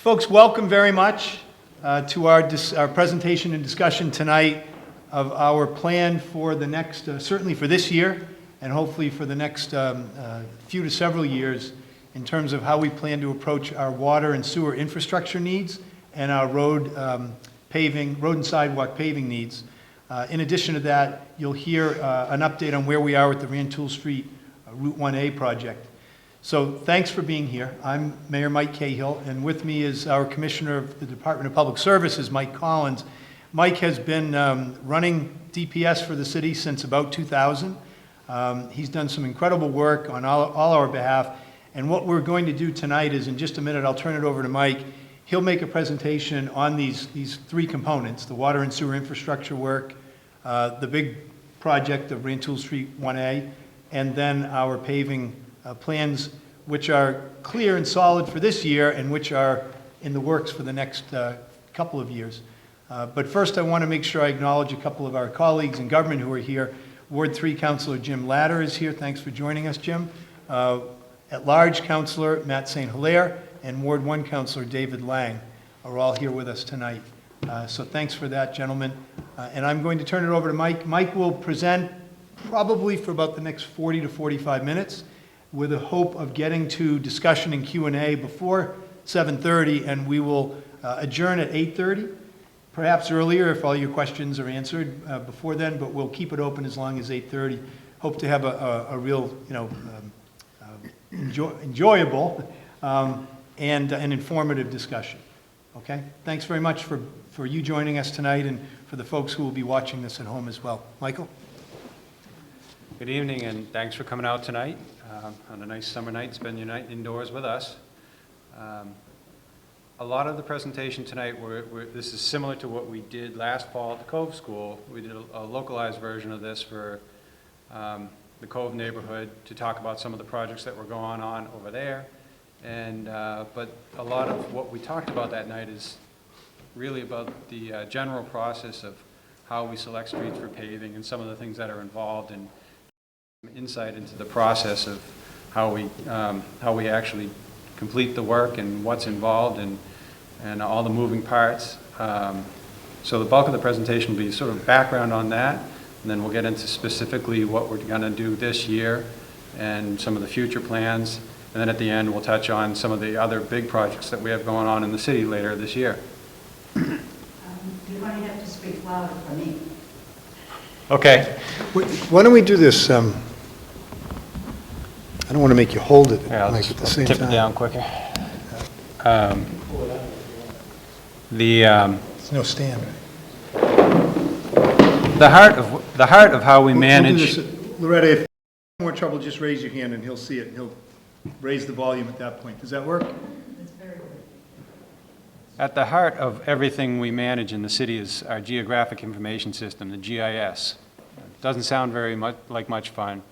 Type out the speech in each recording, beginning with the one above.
Folks, welcome very much to our presentation and discussion tonight of our plan for the next, certainly for this year, and hopefully for the next few to several years in terms of how we plan to approach our water and sewer infrastructure needs and our road and sidewalk paving needs. In addition to that, you'll hear an update on where we are with the Rantoul Street Route 1A project. So thanks for being here. I'm Mayor Mike Cahill, and with me is our Commissioner of the Department of Public Services, Mike Collins. Mike has been running DPS for the city since about 2000. He's done some incredible work on all our behalf, and what we're going to do tonight is, in just a minute, I'll turn it over to Mike. He'll make a presentation on these three components: the water and sewer infrastructure work, the big project of Rantoul Street 1A, and then our paving plans, which are clear and solid for this year and which are in the works for the next couple of years. But first, I want to make sure I acknowledge a couple of our colleagues in government who are here. Ward 3 Councilor Jim Latter is here. Thanks for joining us, Jim. At-large Councilor Matt St. Hilaire and Ward 1 Councilor David Lang are all here with us tonight. So thanks for that, gentlemen. And I'm going to turn it over to Mike. Mike will present probably for about the next 40 to 45 minutes with a hope of getting to discussion and Q&A before 7:30, and we will adjourn at 8:30, perhaps earlier if all your questions are answered before then, but we'll keep it open as long as 8:30. Hope to have a real, enjoyable and an informative discussion. Okay? Thanks very much for you joining us tonight and for the folks who will be watching this at home as well. Michael? Good evening, and thanks for coming out tonight on a nice summer night. Spend your night indoors with us. A lot of the presentation tonight, this is similar to what we did last fall at the Cove School. We did a localized version of this for the Cove neighborhood to talk about some of the projects that were going on over there. And but a lot of what we talked about that night is really about the general process of how we select streets for paving and some of the things that are involved, and insight into the process of how we actually complete the work and what's involved and all the moving parts. So the bulk of the presentation will be sort of background on that, and then we'll get into specifically what we're going to do this year and some of the future plans, and then at the end we'll touch on some of the other big projects that we have going on in the city later this year. You're going to have to speak louder for me. Okay. Why don't we do this? I don't want to make you hold it, Yeah, Mike, at the same tip time. it down quicker. There's no stand. The heart of how we manage. We'll do this. Loretta, if you have more trouble, just raise your hand and he'll see it and he'll raise the volume at that point. Does that work? That's very good. At the heart of everything we manage in the city is our geographic information system, the GIS. It doesn't sound very much like much fun,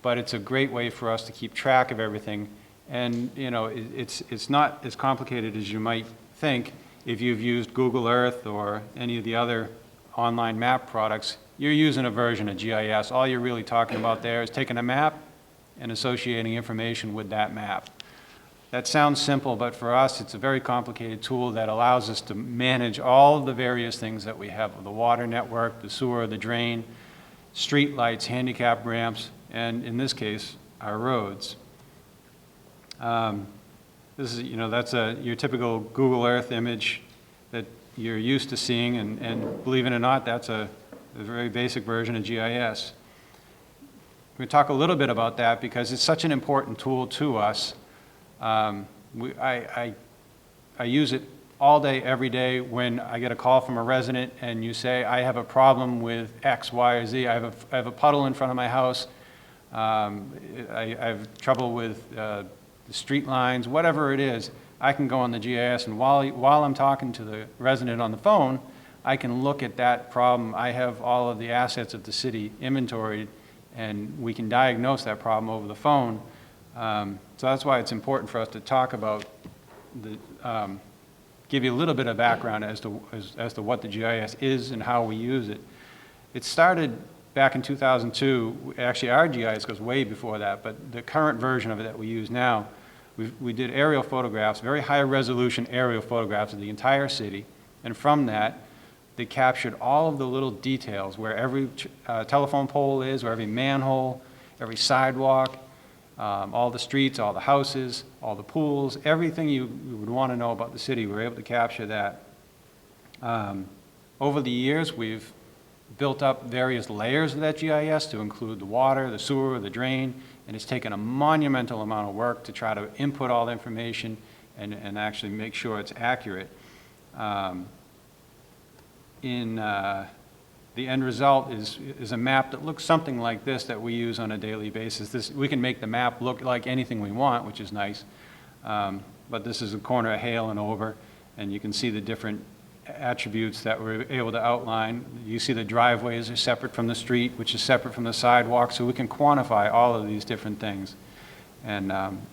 but it's a great way for us to keep track of everything. And it's not as complicated as you might think. If you've used Google Earth or any of the other online map products, you're using a version of GIS. All you're really talking about there is taking a map and associating information with that map. That sounds simple, but for us, it's a very complicated tool that allows us to manage all the various things that we have: the water network, the sewer, the drain, street lights, handicap ramps, and in this case, our roads. This is, that's your typical Google Earth image that you're used to seeing, and believe it or not, that's a very basic version of GIS. We're going to talk a little bit about that because it's such an important tool to us. I use it all day, every day. When I get a call from a resident and you say, I have a problem with X, Y, or Z, I have a puddle in front of my house, I have trouble with the street lines, whatever it is, I can go on the GIS, and while I'm talking to the resident on the phone, I can look at that problem. I have all of the assets of the city inventoried, and we can diagnose that problem over the phone. So that's why it's important for us to talk about, give you a little bit of background as to what the GIS is and how we use it. It started back in 2002. Actually, our GIS goes way before that, but the current version of it that we use now, we did aerial photographs, very high resolution aerial photographs of the entire city, and from that, they captured all of the little details, where every telephone pole is, where every manhole, every sidewalk, all the streets, all the houses, all the pools, everything you would want to know about the city. We were able to capture that. Over the years, we've built up various layers of that GIS to include the water, the sewer, the drain, and it's taken a monumental amount of work to try to input all the information and actually make sure it's accurate. The end result is a map that looks something like this that we use on a daily basis. We can make the map look like anything we want, which is nice. But this is a corner of Hale and Over, and you can see the different attributes that we're able to outline. You see the driveways are separate from the street, which is separate from the sidewalk, so we can quantify all of these different things. And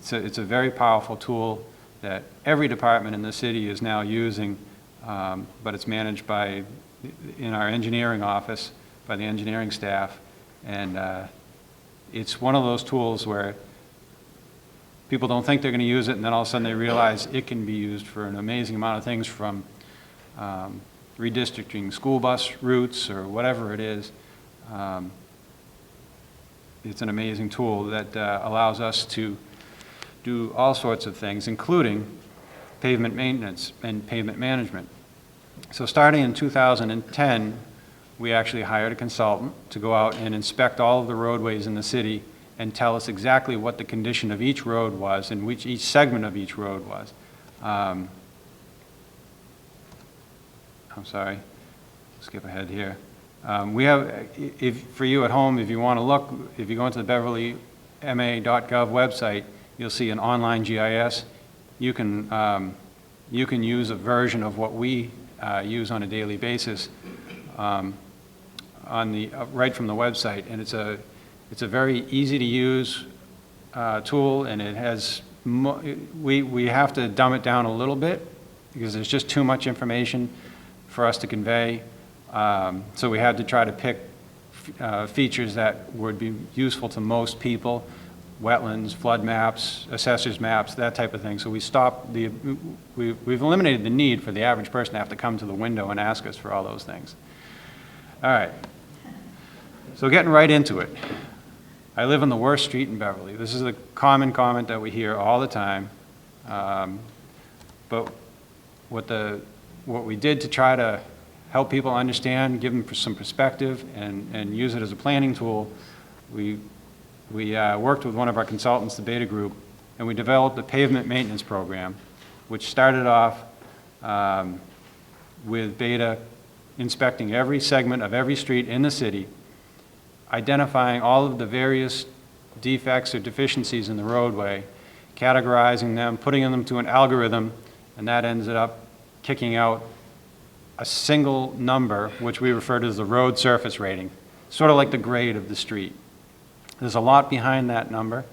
it's a very powerful tool that every department in the city is now using, but it's managed in our engineering office by the engineering staff. And it's one of those tools where people don't think they're going to use it, and then all of a sudden they realize it can be used for an amazing amount of things, from redistricting school bus routes or whatever it is. It's an amazing tool that allows us to do all sorts of things, including pavement maintenance and pavement management. So starting in 2010, we actually hired a consultant to go out and inspect all of the roadways in the city and tell us exactly what the condition of each road was and which each segment of each road was. I'm sorry, skip ahead here. We have, for you at home, if you want to look, if you go into the BeverlyMA.gov website, you'll see an online GIS. You can use a version of what we use on a daily basis right from the website, and it's a very easy to use tool, and it has we have to dumb it down a little bit because there's just too much information for us to convey. So we had to try to pick features that would be useful to most people: wetlands, flood maps, assessors maps, that type of thing. So we've eliminated the need for the average person to have to come to the window and ask us for all those things. All right, so getting right into it. I live on the worst street in Beverly. This is a common comment that we hear all the time. But what we did to try to help people understand, give them some perspective, and use it as a planning tool, we worked with one of our consultants, the Beta Group, and we developed a pavement maintenance program, which started off with Beta inspecting every segment of every street in the city, identifying all of the various defects or deficiencies in the roadway, categorizing them, putting them to an algorithm, and that ended up kicking out a single number, which we refer to as the road surface rating, sort of like the grade of the street. There's a lot behind that number,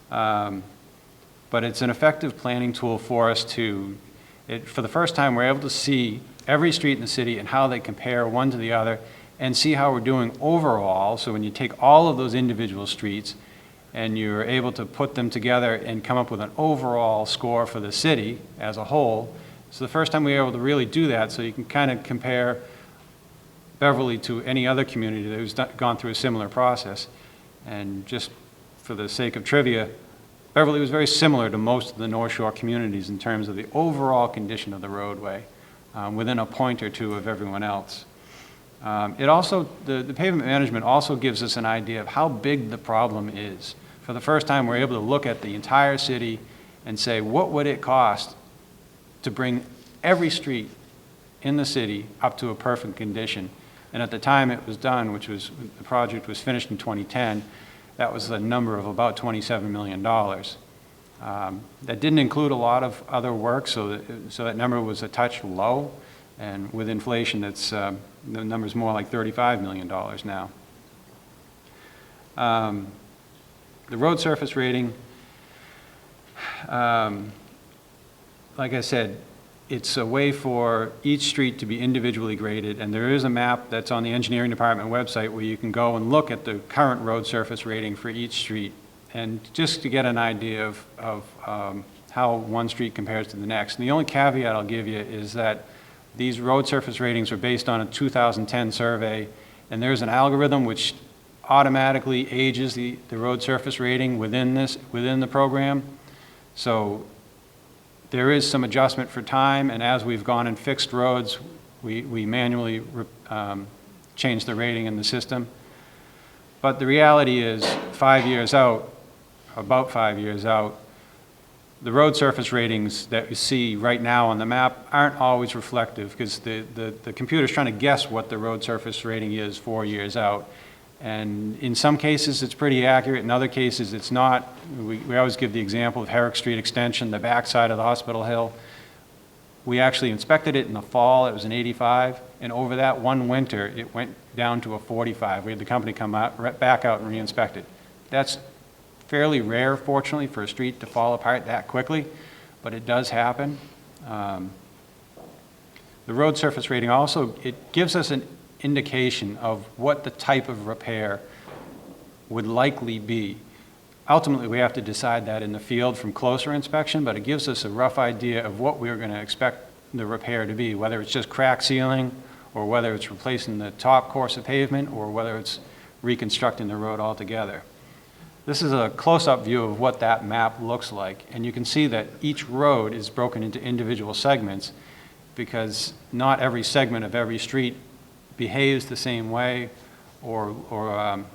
but it's an effective planning tool for us for the first time, we're able to see every street in the city and how they compare one to the other and see how we're doing overall. So when you take all of those individual streets and you're able to put them together and come up with an overall score for the city as a whole, it's the first time we were able to really do that, so you can kind of compare Beverly to any other community that has gone through a similar process. And just for the sake of trivia, Beverly was very similar to most of the North Shore communities in terms of the overall condition of the roadway, within a point or two of everyone else. The pavement management also gives us an idea of how big the problem is. For the first time, we're able to look at the entire city and say, what would it cost to bring every street in the city up to a perfect condition? And at the time it was done, the project was finished in 2010, that was a number of about $27 million. That didn't include a lot of other work, so that number was a touch low, and with inflation, the number's more like $35 million now. The road surface rating, like I said, it's a way for each street to be individually graded, and there is a map that's on the engineering department website where you can go and look at the current road surface rating for each street, and just to get an idea of how one street compares to the next. And the only caveat I'll give you is that these road surface ratings are based on a 2010 survey, and there's an algorithm which automatically ages the road surface rating within the program. So there is some adjustment for time, and as we've gone and fixed roads, we manually change the rating in the system. But the reality is, 5 years out, about 5 years out, the road surface ratings that you see right now on the map aren't always reflective, because the computer's trying to guess what the road surface rating is 4 years out. And in some cases, it's pretty accurate. In other cases, it's not. We always give the example of Herrick Street Extension, the backside of the hospital hill. We actually inspected it in the fall. It was an 85. And over that one winter, it went down to a 45. We had the company come out, back out and re-inspect it. That's fairly rare, fortunately, for a street to fall apart that quickly, but it does happen. The road surface rating also, it gives us an indication of what the type of repair would likely be. Ultimately, we have to decide that in the field from closer inspection, but it gives us a rough idea of what we're going to expect the repair to be, whether it's just crack sealing, or whether it's replacing the top course of pavement, or whether it's reconstructing the road altogether. This is a close-up view of what that map looks like, and you can see that each road is broken into individual segments, because not every segment of every street behaves the same way or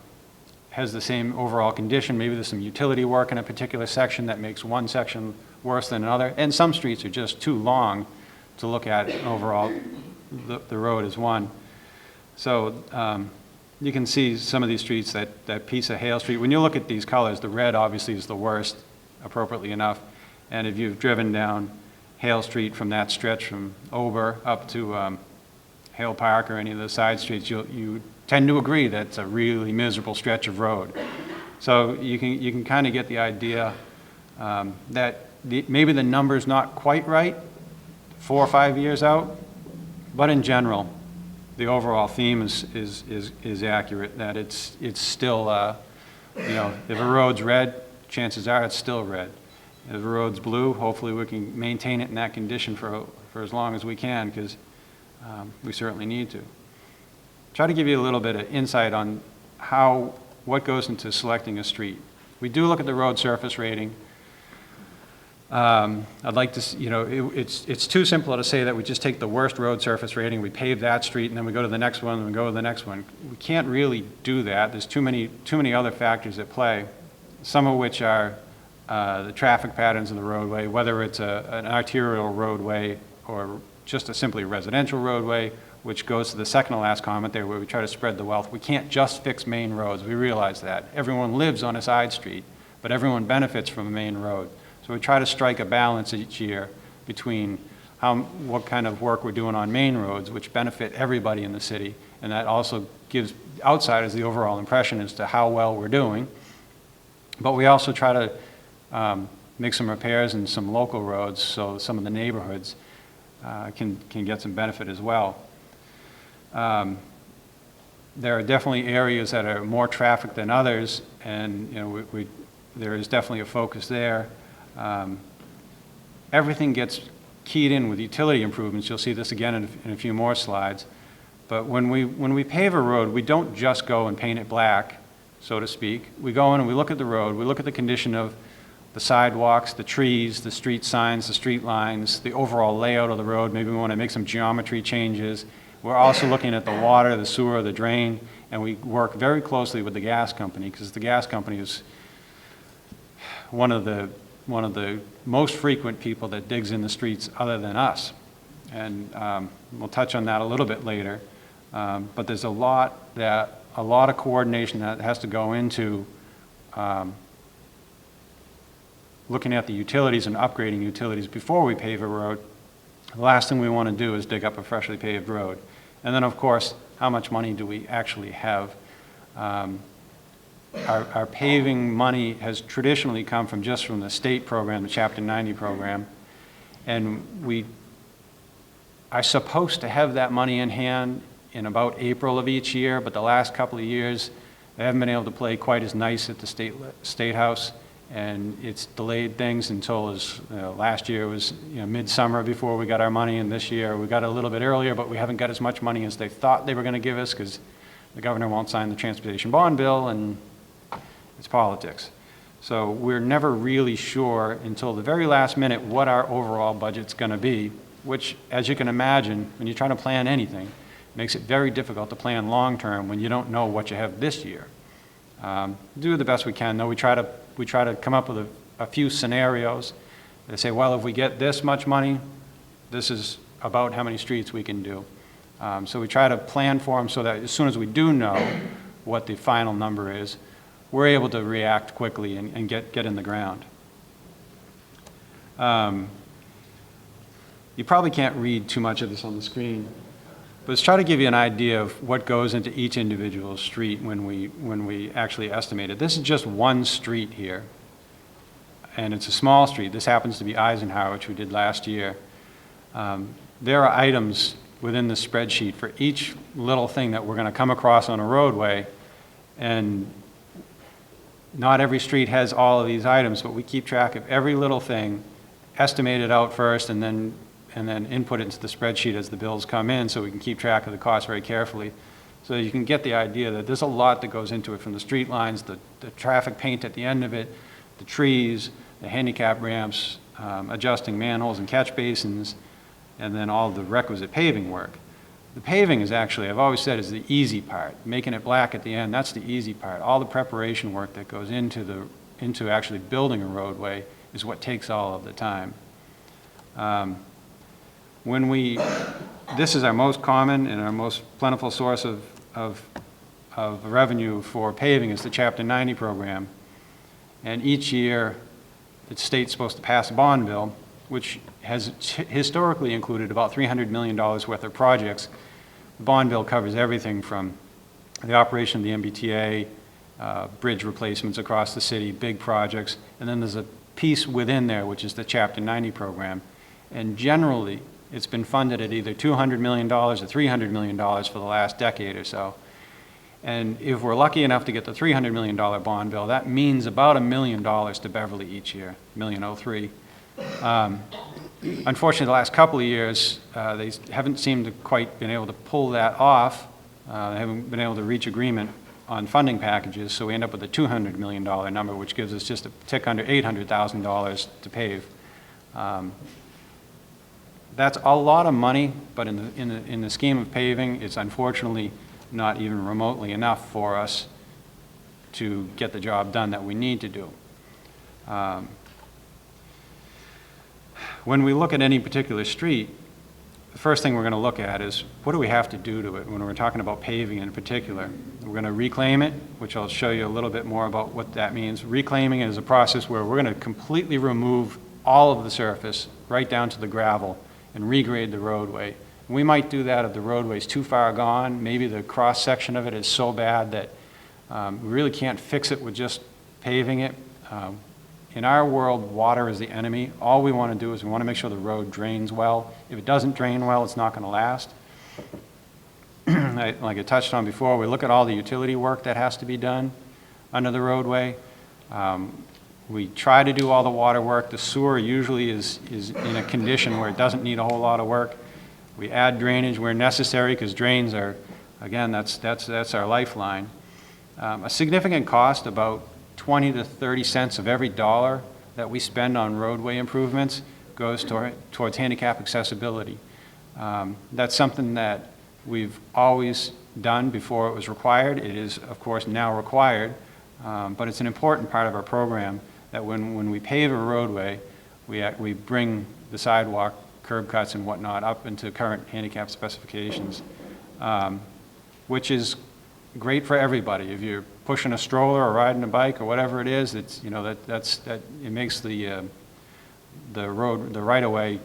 has the same overall condition. Maybe there's some utility work in a particular section that makes one section worse than another, and some streets are just too long to look at overall the road as one. So you can see some of these streets, that piece of Hale Street. When you look at these colors, the red obviously is the worst, appropriately enough. And if you've driven down Hale Street from that stretch from Ober up to Hale Park or any of the side streets, you tend to agree that it's a really miserable stretch of road. So you can kind of get the idea that maybe the number's not quite right 4 or 5 years out, but in general, the overall theme is accurate, that it's still, if a road's red, chances are it's still red. If a road's blue, hopefully we can maintain it in that condition for as long as we can, because we certainly need to. Try to give you a little bit of insight on what goes into selecting a street. We do look at the road surface rating. I'd like to, it's too simple to say that we just take the worst road surface rating, we pave that street, and then we go to the next one, and we go to the next one. We can't really do that. There's too many other factors at play, some of which are the traffic patterns of the roadway, whether it's an arterial roadway or just a simply residential roadway, which goes to the second to last comment there, where we try to spread the wealth. We can't just fix main roads. We realize that. Everyone lives on a side street, but everyone benefits from a main road. So we try to strike a balance each year between what kind of work we're doing on main roads, which benefit everybody in the city, and that also gives outsiders the overall impression as to how well we're doing. But we also try to make some repairs in some local roads, so some of the neighborhoods can get some benefit as well. There are definitely areas that are more traffic than others, and there is definitely a focus there. Everything gets keyed in with utility improvements. You'll see this again in a few more slides. But when we pave a road, we don't just go and paint it black, so to speak. We go in and we look at the road, we look at the condition of the sidewalks, the trees, the street signs, the street lines, the overall layout of the road. Maybe we want to make some geometry changes. We're also looking at the water, the sewer, the drain, and we work very closely with the gas company, because the gas company is one of the most frequent people that digs in the streets other than us. And we'll touch on that a little bit later. But there's a lot of coordination that has to go into looking at the utilities and upgrading utilities before we pave a road. The last thing we want to do is dig up a freshly paved road. And then, of course, how much money do we actually have? Our paving money has traditionally come from the state program, the Chapter 90 program, and we are supposed to have that money in hand in about April of each year, but the last couple of years they haven't been able to play quite as nice at the State House, and it's delayed things until last year was midsummer before we got our money, and this year we got it a little bit earlier, but we haven't got as much money as they thought they were going to give us because the governor won't sign the transportation bond bill, and it's politics. So we're never really sure until the very last minute what our overall budget's going to be, which, as you can imagine, when you try to plan anything, makes it very difficult to plan long-term when you don't know what you have this year. Do the best we can, though. We try to come up with a few scenarios. They say, well, if we get this much money, this is about how many streets we can do. So we try to plan for them so that as soon as we do know what the final number is, we're able to react quickly and get in the ground. You probably can't read too much of this on the screen, but let's try to give you an idea of what goes into each individual street when we actually estimate it. This is just one street here, and it's a small street. This happens to be Eisenhower, which we did last year. There are items within the spreadsheet for each little thing that we're going to come across on a roadway, and not every street has all of these items, but we keep track of every little thing, estimate it out first, and then input it into the spreadsheet as the bills come in so we can keep track of the costs very carefully. So you can get the idea that there's a lot that goes into it, from the street lines, the traffic paint at the end of it, the trees, the handicap ramps, adjusting manholes and catch basins, and then all the requisite paving work. The paving is actually, I've always said, is the easy part. Making it black at the end, that's the easy part. All the preparation work that goes into actually building a roadway is what takes all of the time. This is our most common and our most plentiful source of revenue for paving is the Chapter 90 program. And each year, the state's supposed to pass a bond bill, which has historically included about $300 million worth of projects. The bond bill covers everything from the operation of the MBTA, bridge replacements across the city, big projects, and then there's a piece within there, which is the Chapter 90 program. And generally, it's been funded at either $200 million or $300 million for the last decade or so. And if we're lucky enough to get the $300 million bond bill, that means about $1 million to Beverly each year, $1.03 million. Unfortunately, the last couple of years, they haven't seemed to quite been able to pull that off. They haven't been able to reach agreement on funding packages, so we end up with a $200 million number, which gives us just a tick under $800,000 to pave. That's a lot of money, but in the scheme of paving, it's unfortunately not even remotely enough for us to get the job done that we need to do. When we look at any particular street, the first thing we're going to look at is what do we have to do to it when we're talking about paving in particular. We're going to reclaim it, which I'll show you a little bit more about what that means. Reclaiming is a process where we're going to completely remove all of the surface right down to the gravel and regrade the roadway. We might do that if the roadway's too far gone. Maybe the cross-section of it is so bad that we really can't fix it with just paving it. In our world, water is the enemy. All we want to do is we want to make sure the road drains well. If it doesn't drain well, it's not going to last. Like I touched on before, we look at all the utility work that has to be done under the roadway. We try to do all the water work. The sewer usually is in a condition where it doesn't need a whole lot of work. We add drainage where necessary because drains are, again, that's our lifeline. A significant cost, about 20 to 30 cents of every dollar that we spend on roadway improvements goes towards handicap accessibility. That's something that we've always done before it was required. It is, of course, now required, but it's an important part of our program that when we pave a roadway, we bring the sidewalk, curb cuts and whatnot up into current handicap specifications, which is great for everybody. If you're pushing a stroller or riding a bike or whatever it is, it's, you know, it makes the right-of-way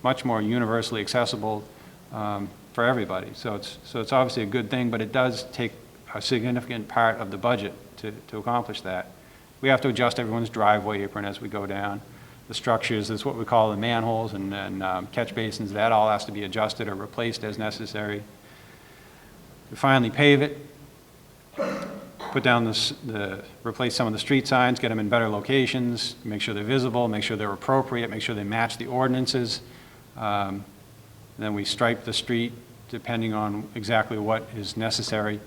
much more universally accessible for everybody. So it's obviously a good thing, but it does take a significant part of the budget to accomplish that. We have to adjust everyone's driveway apron as we go down. The structures, that's what we call the manholes and catch basins, that all has to be adjusted or replaced as necessary. We finally pave it. put down replace some of the street signs, get them in better locations, make sure they're visible, make sure they're appropriate, make sure they match the ordinances. Then we stripe the street depending on exactly what is necessary.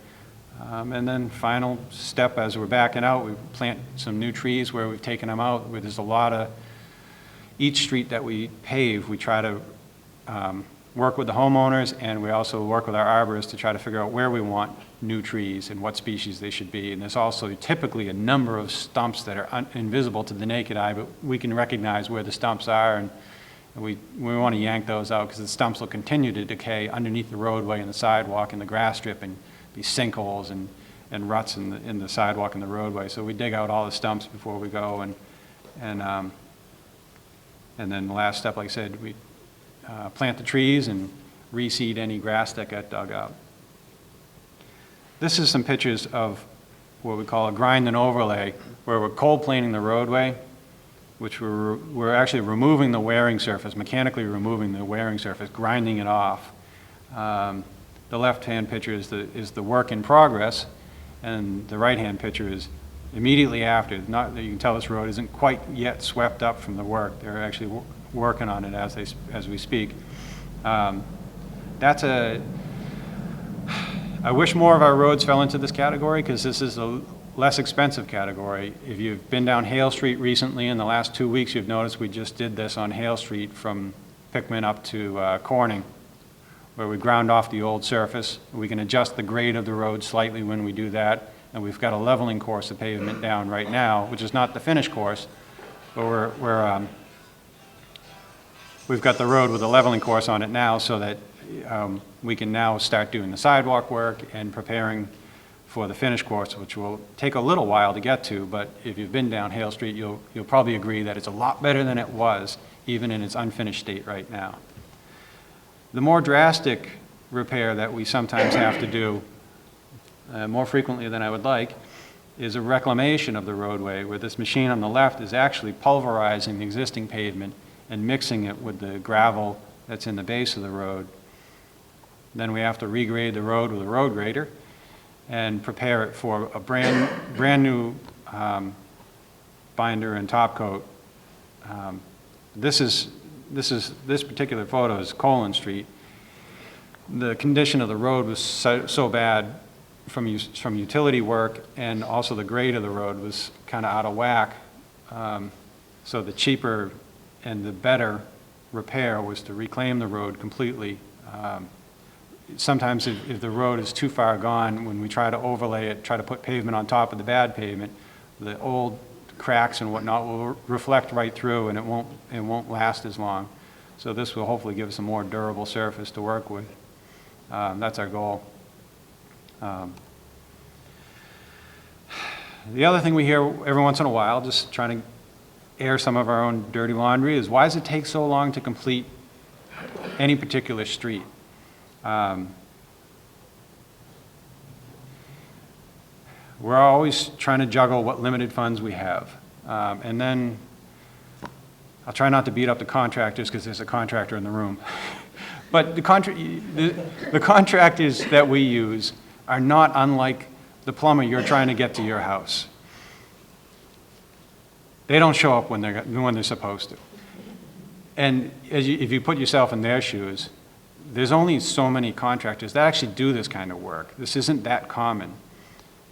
And then final step, as we're backing out, we plant some new trees where we've taken them out, where there's a lot of, each street that we pave, we try to work with the homeowners, and we also work with our arborists to try to figure out where we want new trees and what species they should be. And there's also typically a number of stumps that are invisible to the naked eye, but we can recognize where the stumps are, and we want to yank those out because the stumps will continue to decay underneath the roadway and the sidewalk and the grass strip, and be sinkholes and ruts in the sidewalk and the roadway. So we dig out all the stumps before we go, and then the last step, like I said, we plant the trees and reseed any grass that got dug up. This is some pictures of what we call a grind and overlay, where we're cold planing the roadway, which we're actually removing the wearing surface, mechanically removing the wearing surface, grinding it off. The left-hand picture is the work in progress, and the right-hand picture is immediately after. Not that you can tell this road isn't quite yet swept up from the work. They're actually working on it as we speak. I wish more of our roads fell into this category, because this is a less expensive category. If you've been down Hale Street recently in the last 2 weeks, you've noticed we just did this on Hale Street from Pickman up to Corning, where we ground off the old surface. We can adjust the grade of the road slightly when we do that, and we've got a leveling course of pavement down right now, which is not the finished course, but we've got the road with a leveling course on it now, so that we can now start doing the sidewalk work and preparing for the finished course, which will take a little while to get to, but if you've been down Hale Street, you'll probably agree that it's a lot better than it was, even in its unfinished state right now. The more drastic repair that we sometimes have to do, more frequently than I would like, is a reclamation of the roadway, where this machine on the left is actually pulverizing the existing pavement and mixing it with the gravel that's in the base of the road. Then we have to regrade the road with a road grader and prepare it for a brand new binder and top coat. This particular photo is Colin Street. The condition of the road was so bad from utility work, and also the grade of the road was kind of out of whack. So the cheaper and the better repair was to reclaim the road completely. Sometimes if the road is too far gone, when we try to overlay it, try to put pavement on top of the bad pavement, the old cracks and whatnot will reflect right through, and it won't last as long. So this will hopefully give us a more durable surface to work with. That's our goal. The other thing we hear every once in a while, just trying to air some of our own dirty laundry, is why does it take so long to complete any particular street? We're always trying to juggle what limited funds we have. And then I'll try not to beat up the contractors, because there's a contractor in the room. But the contractors that we use are not unlike the plumber you're trying to get to your house. They don't show up when they're supposed to. And if you put yourself in their shoes, there's only so many contractors that actually do this kind of work. This isn't that common.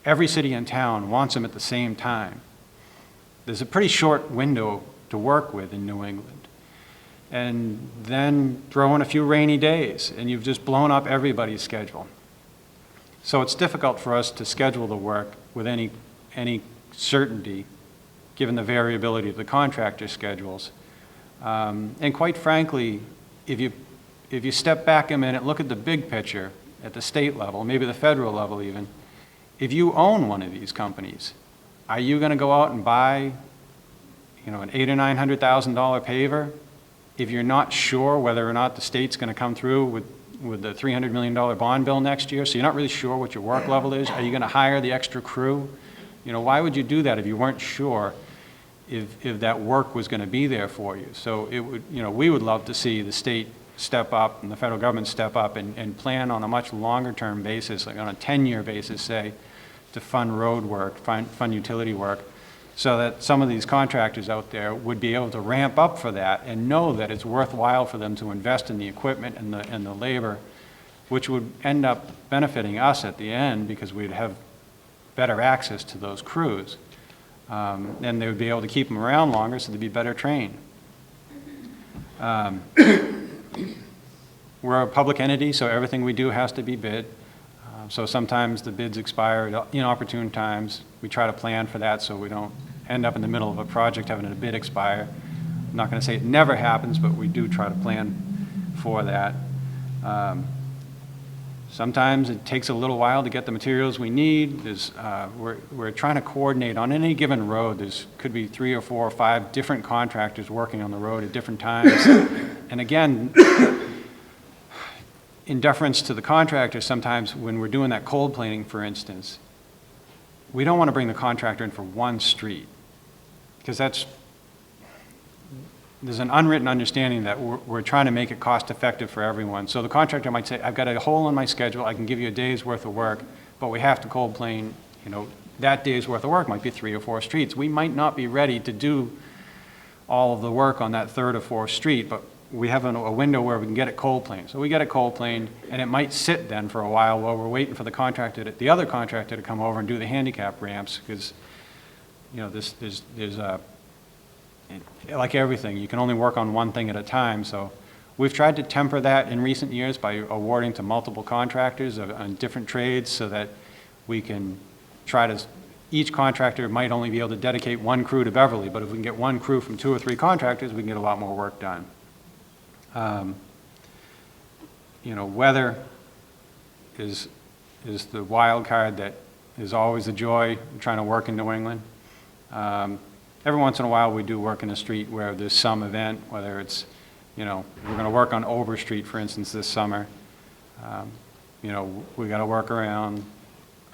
Every city in town wants them at the same time. There's a pretty short window to work with in New England. And then throw in a few rainy days, and you've just blown up everybody's schedule. So it's difficult for us to schedule the work with any certainty, given the variability of the contractor schedules. And quite frankly, if you step back a minute, look at the big picture at the state level, maybe the federal level even, if you own one of these companies, are you going to go out and buy, an $800,000 or $900,000 paver if you're not sure whether or not the state's going to come through with the $300 million bond bill next year? So you're not really sure what your work level is. Are you going to hire the extra crew? Why would you do that if you weren't sure if that work was going to be there for you? So it would, we would love to see the state step up and the federal government step up and plan on a much longer term basis, like on a 10-year basis, say, to fund road work, fund utility work, so that some of these contractors out there would be able to ramp up for that and know that it's worthwhile for them to invest in the equipment and the labor, which would end up benefiting us at the end because we'd have better access to those crews. And they would be able to keep them around longer so they'd be better trained. We're a public entity, so everything we do has to be bid. So sometimes the bids expire at inopportune times. We try to plan for that so we don't end up in the middle of a project having a bid expire. I'm not going to say it never happens, but we do try to plan for that. Sometimes it takes a little while to get the materials we need. We're trying to coordinate on any given road. Could be 3 or 4 or 5 different contractors working on the road at different times. And again, in deference to the contractor, sometimes when we're doing that cold planing, for instance, we don't want to bring the contractor in for one street because there's an unwritten understanding that we're trying to make it cost effective for everyone. So the contractor might say, I've got a hole in my schedule, I can give you a day's worth of work, but we have to cold plane, that day's worth of work might be 3 or 4 streets. We might not be ready to do all of the work on that 3rd or 4th street, but we have a window where we can get it cold planed. So we get it cold planed, and it might sit then for a while we're waiting for the other contractor to come over and do the handicap ramps, because there's like everything, you can only work on one thing at a time. So we've tried to temper that in recent years by awarding to multiple contractors on different trades so that we can try to, each contractor might only be able to dedicate 1 crew to Beverly, but if we can get 1 crew from 2 or 3 contractors, we can get a lot more work done. Weather is the wild card that is always a joy trying to work in New England. Every once in a while we do work in a street where there's some event, whether it's, we're going to work on Ober Street, for instance, this summer. We got to work around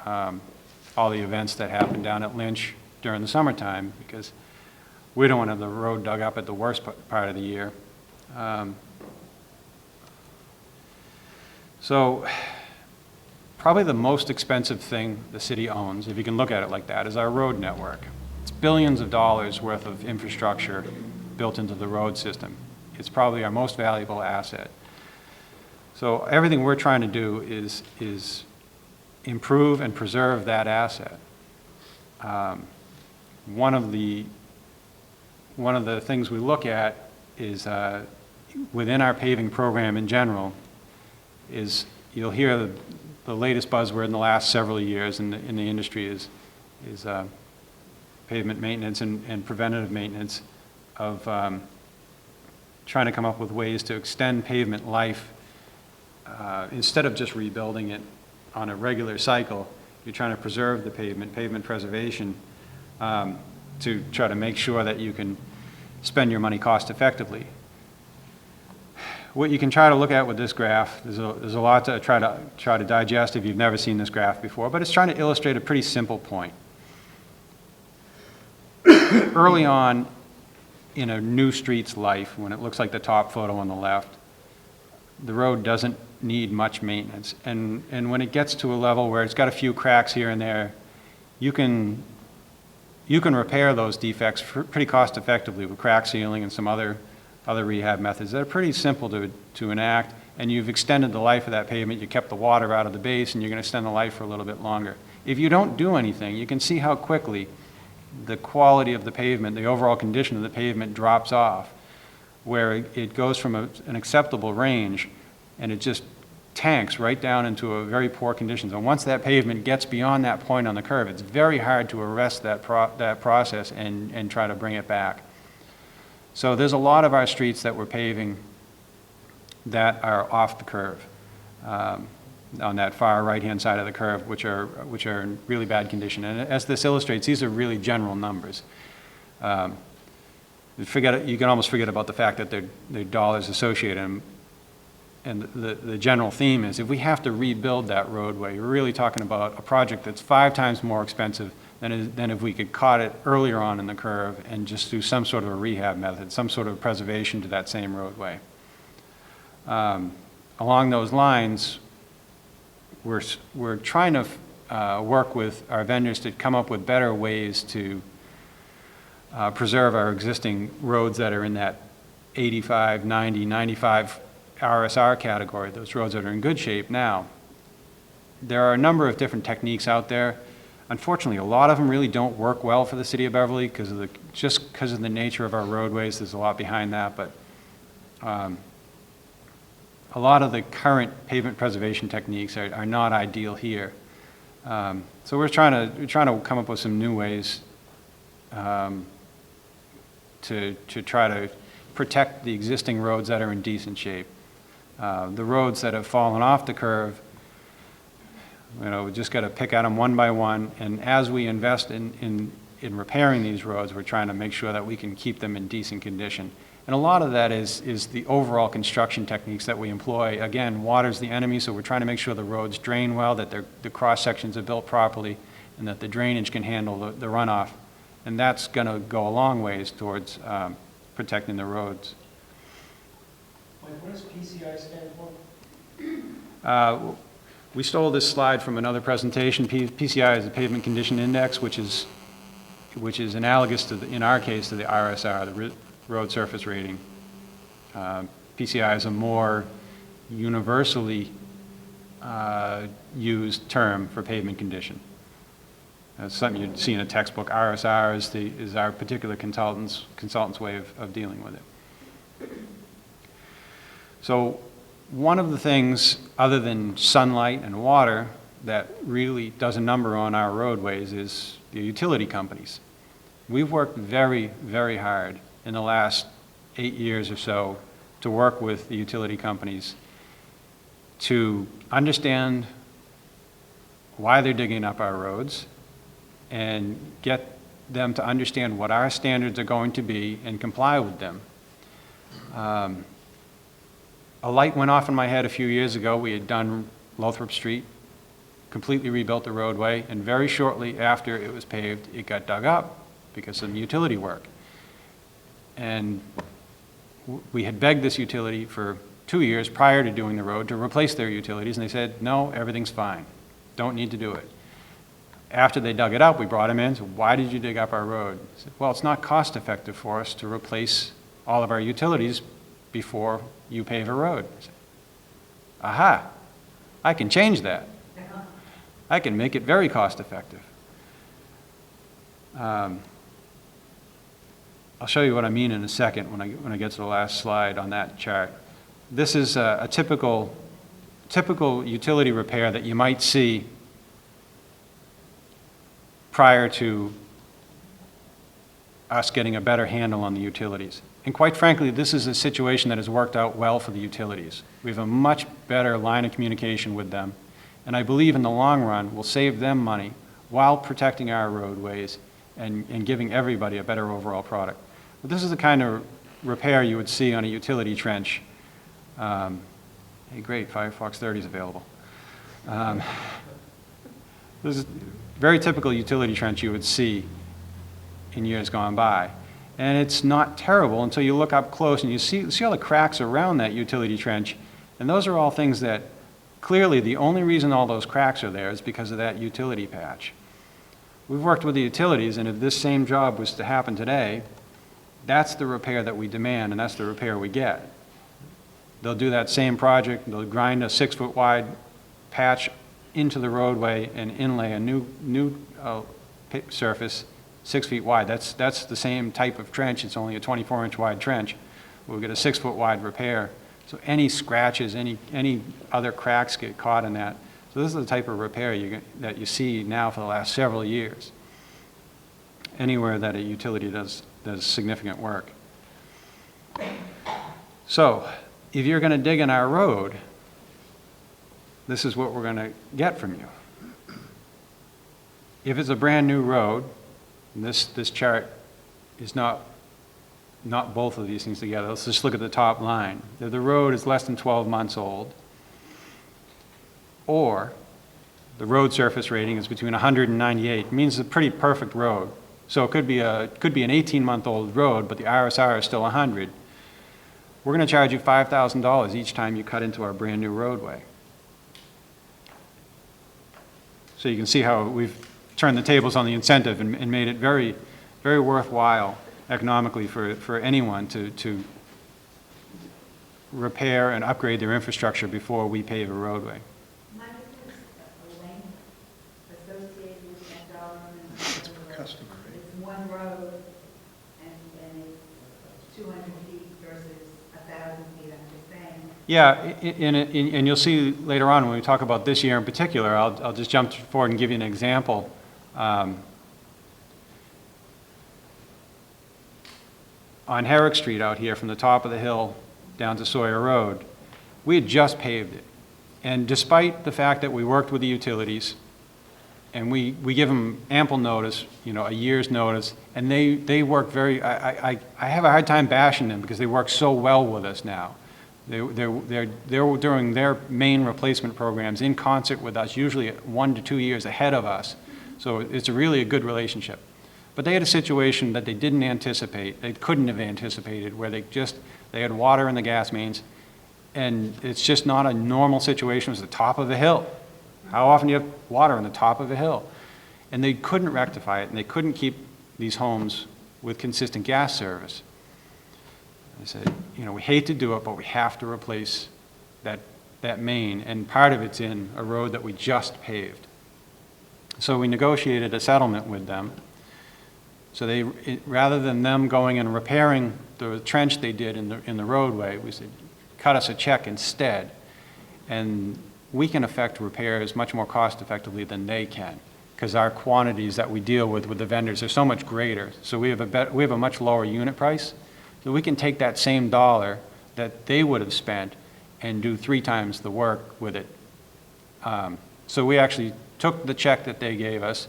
all the events that happen down at Lynch during the summertime because we don't want to have the road dug up at the worst part of the year. So probably the most expensive thing the city owns, if you can look at it like that, is our road network. It's billions of dollars worth of infrastructure built into the road system. It's probably our most valuable asset. So everything we're trying to do is improve and preserve that asset. One of the things we look at is within our paving program in general is you'll hear the latest buzzword in the last several years in the industry is pavement maintenance and preventative maintenance of trying to come up with ways to extend pavement life instead of just rebuilding it on a regular cycle. You're trying to preserve the pavement preservation to try to make sure that you can spend your money cost effectively. What you can try to look at with this graph, there's a lot to try to digest if you've never seen this graph before, but it's trying to illustrate a pretty simple point. Early on in a new street's life, when it looks like the top photo on the left, the road doesn't need much maintenance. And when it gets to a level where it's got a few cracks here and there, you can repair those defects pretty cost effectively with crack sealing and some other rehab methods that are pretty simple to enact, and you've extended the life of that pavement, you kept the water out of the base, and you're going to extend the life for a little bit longer. If you don't do anything, you can see how quickly the quality of the pavement, the overall condition of the pavement drops off, where it goes from an acceptable range, and it just tanks right down into a very poor conditions. And once that pavement gets beyond that point on the curve, it's very hard to arrest that process and try to bring it back. So there's a lot of our streets that we're paving that are off the curve, on that far right-hand side of the curve, which are in really bad condition. And as this illustrates, these are really general numbers. You can almost forget about the fact that there are dollars associated. And the general theme is if we have to rebuild that roadway, we're really talking about a project that's 5 times more expensive than if we could cut it earlier on in the curve and just do some sort of a rehab method, some sort of preservation to that same roadway. Along those lines, we're trying to work with our vendors to come up with better ways to preserve our existing roads that are in that 85, 90, 95 RSR category, those roads that are in good shape now. There are a number of different techniques out there. Unfortunately, a lot of them really don't work well for the city of Beverly just because of the nature of our roadways. There's a lot behind that, but a lot of the current pavement preservation techniques are not ideal here. So we're trying to come up with some new ways to try to protect the existing roads that are in decent shape. The roads that have fallen off the curve, we just got to pick at them one by one, and as we invest in repairing these roads, we're trying to make sure that we can keep them in decent condition. And a lot of that is the overall construction techniques that we employ. Again, water's the enemy, so we're trying to make sure the roads drain well, that the cross sections are built properly, and that the drainage can handle the runoff. And that's going to go a long ways towards protecting the roads. Mike, what does PCI stand for? We stole this slide from another presentation. PCI is the Pavement Condition Index, which is analogous to, in our case, to the RSR, the Road Surface Rating. PCI is a more universally used term for pavement condition. It's something you'd see in a textbook. RSR is our particular consultant's way of dealing with it. So one of the things, other than sunlight and water, that really does a number on our roadways is the utility companies. We've worked very, very hard in the last 8 years or so to work with the utility companies to understand why they're digging up our roads and get them to understand what our standards are going to be and comply with them. A light went off in my head a few years ago. We had done Lothrop Street, completely rebuilt the roadway, and very shortly after it was paved, it got dug up because of some utility work. And we had begged this utility for 2 years prior to doing the road to replace their utilities, and they said, no, everything's fine. Don't need to do it. After they dug it up, we brought them in and said, why did you dig up our road? They said, well, it's not cost effective for us to replace all of our utilities before you pave a road. I said, aha, I can change that. I can make it very cost effective. I'll show you what I mean in a second when I get to the last slide on that chart. This is a typical utility repair that you might see prior to us getting a better handle on the utilities. And quite frankly, this is a situation that has worked out well for the utilities. We have a much better line of communication with them, and I believe in the long run will save them money while protecting our roadways and giving everybody a better overall product. But this is the kind of repair you would see on a utility trench. Hey, great, Firefox 30 is available. This is a very typical utility trench you would see in years gone by. And it's not terrible until you look up close and you see all the cracks around that utility trench. And those are all things that clearly the only reason all those cracks are there is because of that utility patch. We've worked with the utilities, and if this same job was to happen today, that's the repair that we demand, and that's the repair we get. They'll do that same project, they'll grind a 6-foot wide patch into the roadway and inlay a new surface 6 feet wide. That's the same type of trench. It's only a 24-inch wide trench. We'll get a 6-foot wide repair. So any scratches, any other cracks get caught in that. So this is the type of repair that you see now for the last several years. Anywhere that a utility does significant work. So if you're going to dig in our road, this is what we're going to get from you. If it's a brand new road, and this chart is not both of these things together. Let's just look at the top line. If the road is less than 12 months old, or the road surface rating is between 100 and 98, it means it's a pretty perfect road. So it could be an 18-month-old road, but the RSR is still 100. We're going to charge you $5,000 each time you cut into our brand new roadway. So you can see how we've turned the tables on the incentive and made it very, very worthwhile economically for anyone to repair and upgrade their infrastructure before we pave a roadway. Mike, is a length associated with that dollar amount? It's per customer, right? It's one road, and it's 200 feet versus 1,000 feet, I'm just saying. Yeah, and you'll see later on when we talk about this year in particular, I'll just jump forward and give you an example. On Herrick Street out here from the top of the hill down to Sawyer Road, we had just paved it. And despite the fact that we worked with the utilities, and we give them ample notice, you know, a year's notice, and they work very, I have a hard time bashing them because they work so well with us now. They're doing their main replacement programs in concert with us, usually 1 to 2 years ahead of us. So it's really a good relationship. But they had a situation that they didn't anticipate, they couldn't have anticipated, where they had water in the gas mains, and it's just not a normal situation. It was the top of a hill. How often do you have water on the top of a hill? And they couldn't rectify it, and they couldn't keep these homes with consistent gas service. I said, you know, we hate to do it, but we have to replace that main, and part of it's in a road that we just paved. So we negotiated a settlement with them. So rather than them going and repairing the trench they did in the roadway, we said, cut us a check instead. And we can effect repairs much more cost effectively than they can, because our quantities that we deal with the vendors are so much greater. So we have a much lower unit price. So we can take that same dollar that they would have spent and do 3 times the work with it. So we actually took the check that they gave us,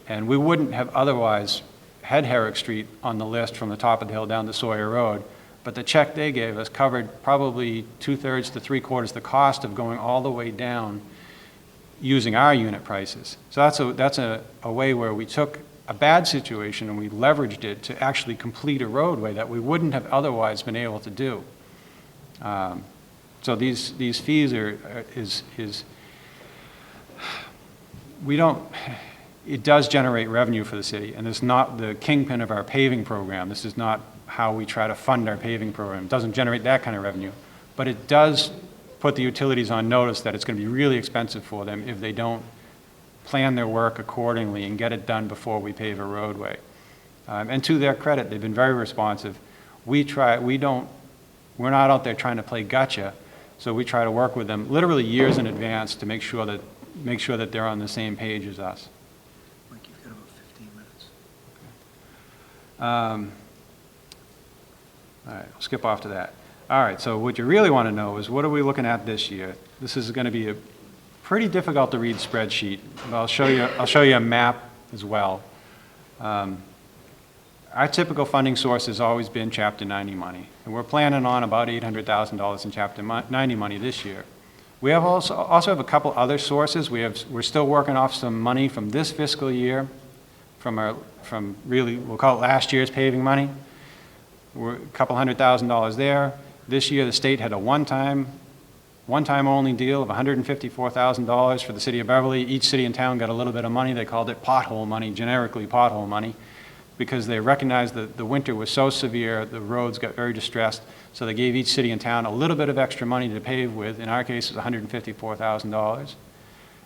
and we wouldn't have otherwise had Herrick Street on the list from the top of the hill down to Sawyer Road, but the check they gave us covered probably 2/3 to 3/4 the cost of going all the way down using our unit prices. So that's a way where we took a bad situation and we leveraged it to actually complete a roadway that we wouldn't have otherwise been able to do. So these fees it does generate revenue for the city, and it's not the kingpin of our paving program. This is not how we try to fund our paving program. It doesn't generate that kind of revenue, but it does put the utilities on notice that it's going to be really expensive for them if they don't plan their work accordingly and get it done before we pave a roadway. And to their credit, they've been very responsive. We're not out there trying to play gotcha, so we try to work with them literally years in advance to make sure that they're on the same page as us. Mike, you've got about 15 minutes. All right, I'll skip off to that. All right, so what you really want to know is what are we looking at this year? This is going to be a pretty difficult to read spreadsheet, but I'll show you a map as well. Our typical funding source has always been Chapter 90 money, and we're planning on about $800,000 in Chapter 90 money this year. We have also have a couple other sources. We're still working off some money from this fiscal year, from really, we'll call it last year's paving money. We're a couple $100,000 there. This year, the state had a one-time only deal of $154,000 for the city of Beverly. Each city and town got a little bit of money. They called it pothole money, generically pothole money, because they recognized that the winter was so severe, the roads got very distressed, so they gave each city and town a little bit of extra money to pave with. In our case, it was $154,000.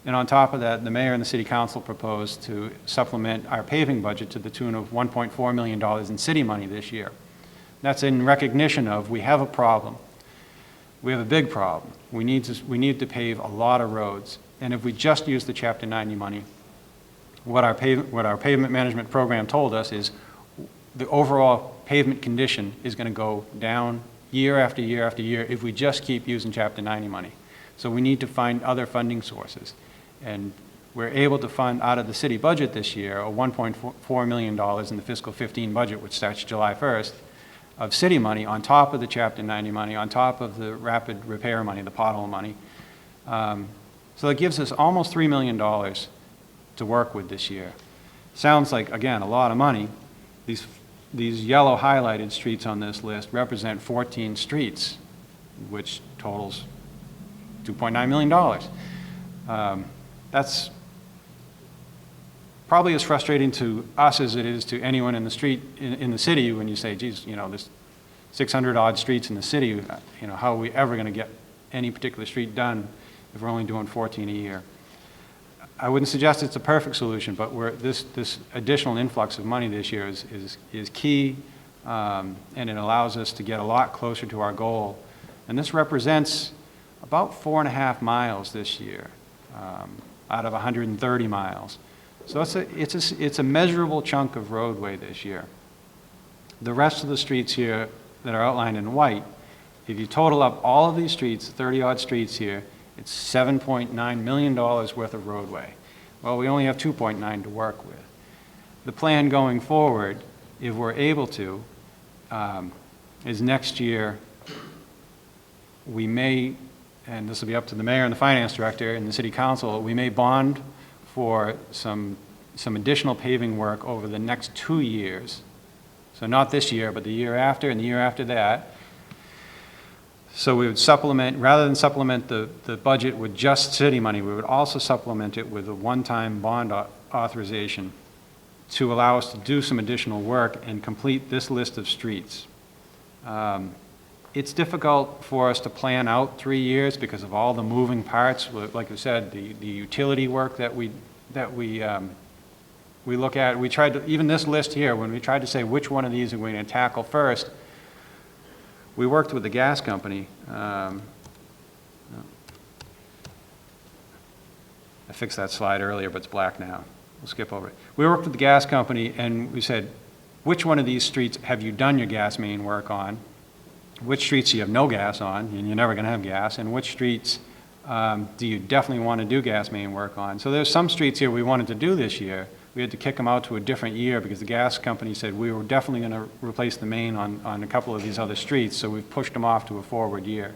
And on top of that, the mayor and the city council proposed to supplement our paving budget to the tune of $1.4 million in city money this year. That's in recognition of we have a problem. We have a big problem. We need to pave a lot of roads. And if we just use the Chapter 90 money, what our pavement management program told us is the overall pavement condition is going to go down year after year after year if we just keep using Chapter 90 money. So we need to find other funding sources. And we're able to fund out of the city budget this year $1.4 million in the fiscal 15 budget, which starts July 1st, of city money on top of the Chapter 90 money, on top of the rapid repair money, the pothole money. So it gives us almost $3 million to work with this year. Sounds like, again, a lot of money. These yellow highlighted streets on this list represent 14 streets, which totals $2.9 million. That's probably as frustrating to us as it is to anyone in the street, in the city, when you say, geez, you know, there's 600 odd streets in the city, you know, how are we ever going to get any particular street done if we're only doing 14 a year? I wouldn't suggest it's a perfect solution, but this additional influx of money this year is key, and it allows us to get a lot closer to our goal. And this represents about 4.5 miles this year, out of 130 miles. So it's a measurable chunk of roadway this year. The rest of the streets here that are outlined in white, if you total up all of these streets, 30-odd streets here, it's $7.9 million worth of roadway. Well, we only have 2.9 to work with. The plan going forward, if we're able to, is next year we may, and this will be up to the mayor and the finance director and the city council, we may bond for some additional paving work over the next 2 years. So not this year, but the year after and the year after that. So we would supplement, rather than supplement the budget with just city money, we would also supplement it with a one-time bond authorization to allow us to do some additional work and complete this list of streets. It's difficult for us to plan out 3 years because of all the moving parts. Like I said, the utility work that we look at. We tried to, even this list here, when we tried to say which one of these are we going to tackle first, we worked with the gas company. I fixed that slide earlier, but it's black now. We'll skip over it. We worked with the gas company and we said, which one of these streets have you done your gas main work on? Which streets you have no gas on, and you're never going to have gas, and which streets do you definitely want to do gas main work on? So there's some streets here we wanted to do this year. We had to kick them out to a different year because the gas company said we were definitely going to replace the main on a couple of these other streets, so we've pushed them off to a forward year.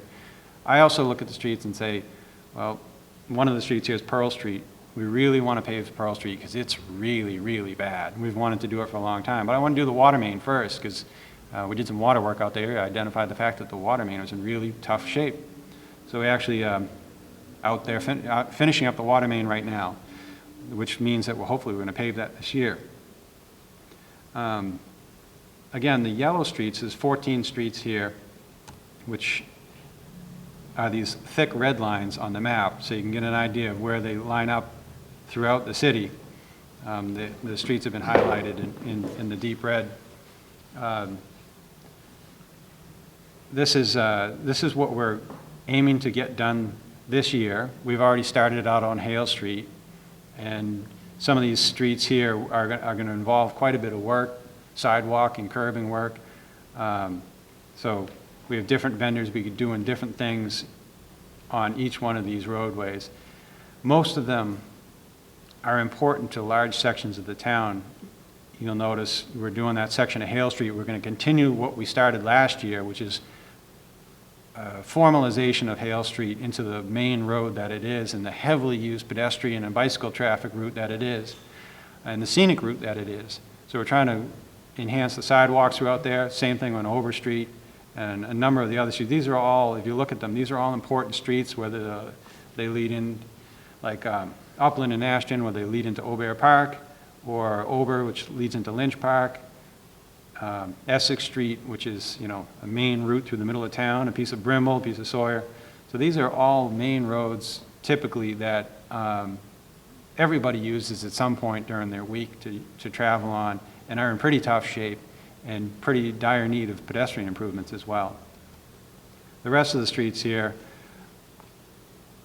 I also look at the streets and say, well, one of the streets here is Pearl Street. We really want to pave Pearl Street because it's really, really bad. We've wanted to do it for a long time, but I want to do the water main first because we did some water work out there. I identified the fact that the water main was in really tough shape. So we actually out there finishing up the water main right now, which means that hopefully we're going to pave that this year. Again, the yellow streets is 14 streets here, which are these thick red lines on the map, so you can get an idea of where they line up throughout the city. The streets have been highlighted in the deep red. This is what we're aiming to get done this year. We've already started out on Hale Street, and some of these streets here are going to involve quite a bit of work, sidewalk and curbing work. So we have different vendors be doing different things on each one of these roadways. Most of them are important to large sections of the town. You'll notice we're doing that section of Hale Street. We're going to continue what we started last year, which is formalization of Hale Street into the main road that it is and the heavily used pedestrian and bicycle traffic route that it is and the scenic route that it is. So we're trying to enhance the sidewalks throughout there. Same thing on Ober Street and a number of the other streets. These are all, if you look at them, these are all important streets, whether they lead in, like Upland and Ashton, where they lead into Aubert Park, or Ober, which leads into Lynch Park. Essex Street, which is, you know, a main route through the middle of town, a piece of Brimble, a piece of Sawyer. So these are all main roads typically that everybody uses at some point during their week to travel on and are in pretty tough shape and pretty dire need of pedestrian improvements as well. The rest of the streets here,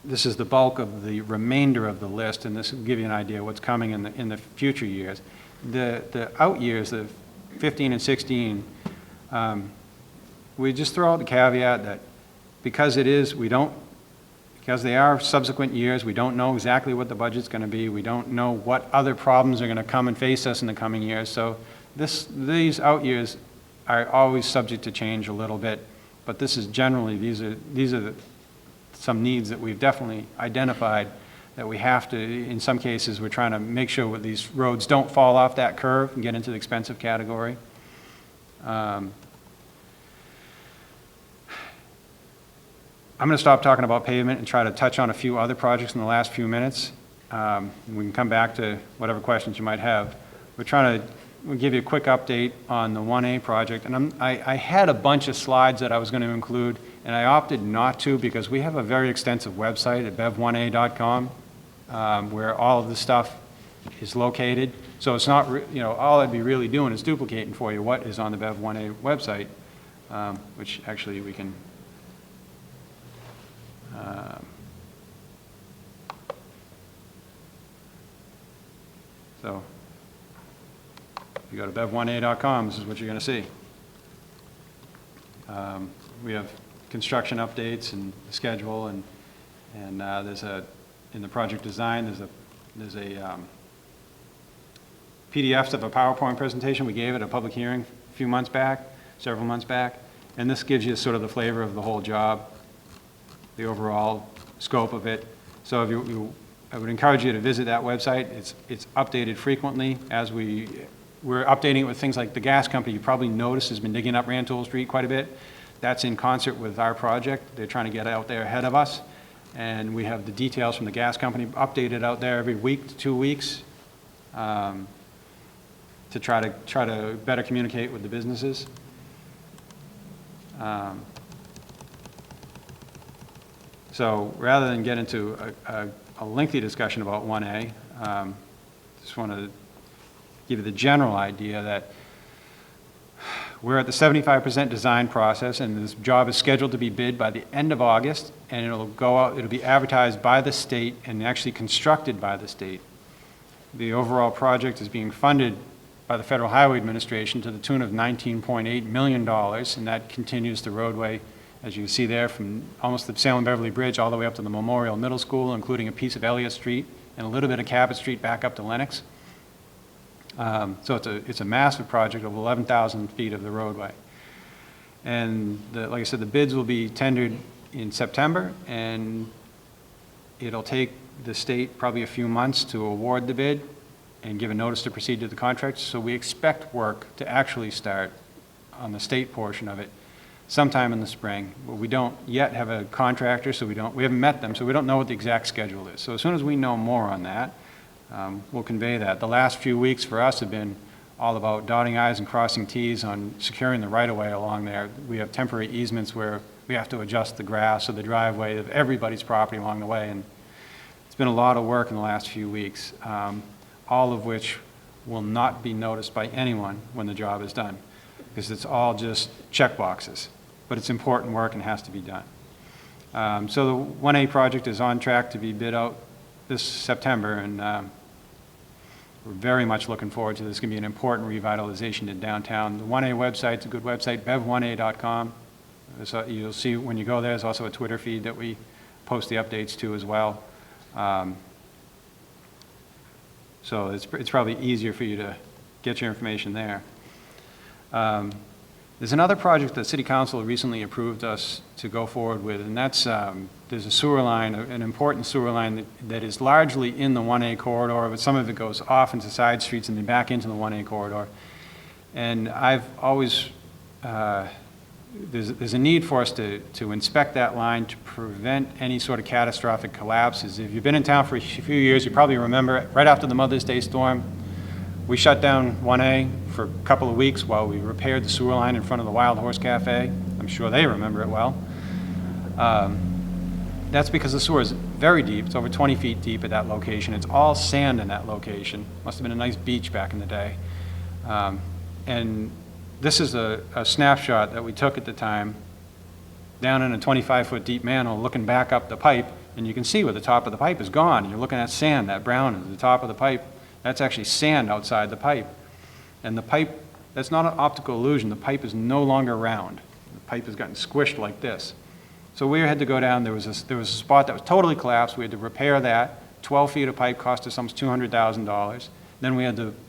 this is the bulk of the remainder of the list, and this will give you an idea of what's coming in the future years. The out years, the 15 and 16, we just throw out the caveat that because because they are subsequent years, we don't know exactly what the budget's going to be. We don't know what other problems are going to come and face us in the coming years. So these out years are always subject to change a little bit, but this is generally, these are some needs that we've definitely identified that we have to, in some cases, we're trying to make sure these roads don't fall off that curve and get into the expensive category. I'm going to stop talking about pavement and try to touch on a few other projects in the last few minutes. We can come back to whatever questions you might have. We'll give you a quick update on the 1A project. And I had a bunch of slides that I was going to include, and I opted not to because we have a very extensive website at bev1a.com where all of the stuff is located. So it's not, all I'd be really doing is duplicating for you what is on the Bev1A website, which actually we can. So if you go to bev1a.com, this is what you're going to see. We have construction updates and schedule, and there's in the project design, there's a PDFs of a PowerPoint presentation we gave at a public hearing a few months back, several months back, and this gives you sort of the flavor of the whole job, the overall scope of it. So if I would encourage you to visit that website. It's updated frequently as we're updating it with things like the gas company. You probably noticed has been digging up Rantoul Street quite a bit. That's in concert with our project. They're trying to get out there ahead of us, and we have the details from the gas company updated out there every week to 2 weeks to try to better communicate with the businesses. So rather than get into a lengthy discussion about 1A, just want to give you the general idea that we're at the 75% design process, and this job is scheduled to be bid by the end of August, and it'll go out, it'll be advertised by the state and actually constructed by the state. The overall project is being funded by the Federal Highway Administration to the tune of $19.8 million, and that continues the roadway, as you can see there, from almost the Salem-Beverly Bridge all the way up to the Memorial Middle School, including a piece of Elliott Street and a little bit of Cabot Street back up to Lenox. So it's a massive project of 11,000 feet of the roadway. And like I said, the bids will be tendered in September, and it'll take the state probably a few months to award the bid and give a notice to proceed to the contract. So we expect work to actually start on the state portion of it sometime in the spring. We don't yet have a contractor, so we haven't met them, so we don't know what the exact schedule is. So as soon as we know more on that, we'll convey that. The last few weeks for us have been all about dotting I's and crossing T's on securing the right-of-way along there. We have temporary easements where we have to adjust the grass or the driveway of everybody's property along the way, and it's been a lot of work in the last few weeks, all of which will not be noticed by anyone when the job is done, because it's all just check boxes. But it's important work and has to be done. So the 1A project is on track to be bid out this September, and we're very much looking forward to this. It's going to be an important revitalization in downtown. The 1A website's a good website, bev1a.com. So you'll see when you go there, there's also a Twitter feed that we post the updates to as well. So it's probably easier for you to get your information there. There's another project that City Council recently approved us to go forward with, and that's there's a sewer line, an important sewer line that is largely in the 1A corridor, but some of it goes off into side streets and then back into the 1A corridor. And I've always, there's a need for us to inspect that line to prevent any sort of catastrophic collapses. If you've been in town for a few years, you probably remember right after the Mother's Day storm, we shut down 1A for a couple of weeks while we repaired the sewer line in front of the Wild Horse Cafe. I'm sure they remember it well. That's because the sewer is very deep. It's over 20 feet deep at that location. It's all sand in that location. Must have been a nice beach back in the day. And this is a snapshot that we took at the time down in a 25-foot deep manhole looking back up the pipe, and you can see where the top of the pipe is gone. You're looking at sand, that brown is the top of the pipe. That's actually sand outside the pipe. And the pipe, that's not an optical illusion. The pipe is no longer round. The pipe has gotten squished like this. So we had to go down. There was a spot that was totally collapsed. We had to repair that. 12 feet of pipe cost us almost $200,000. Then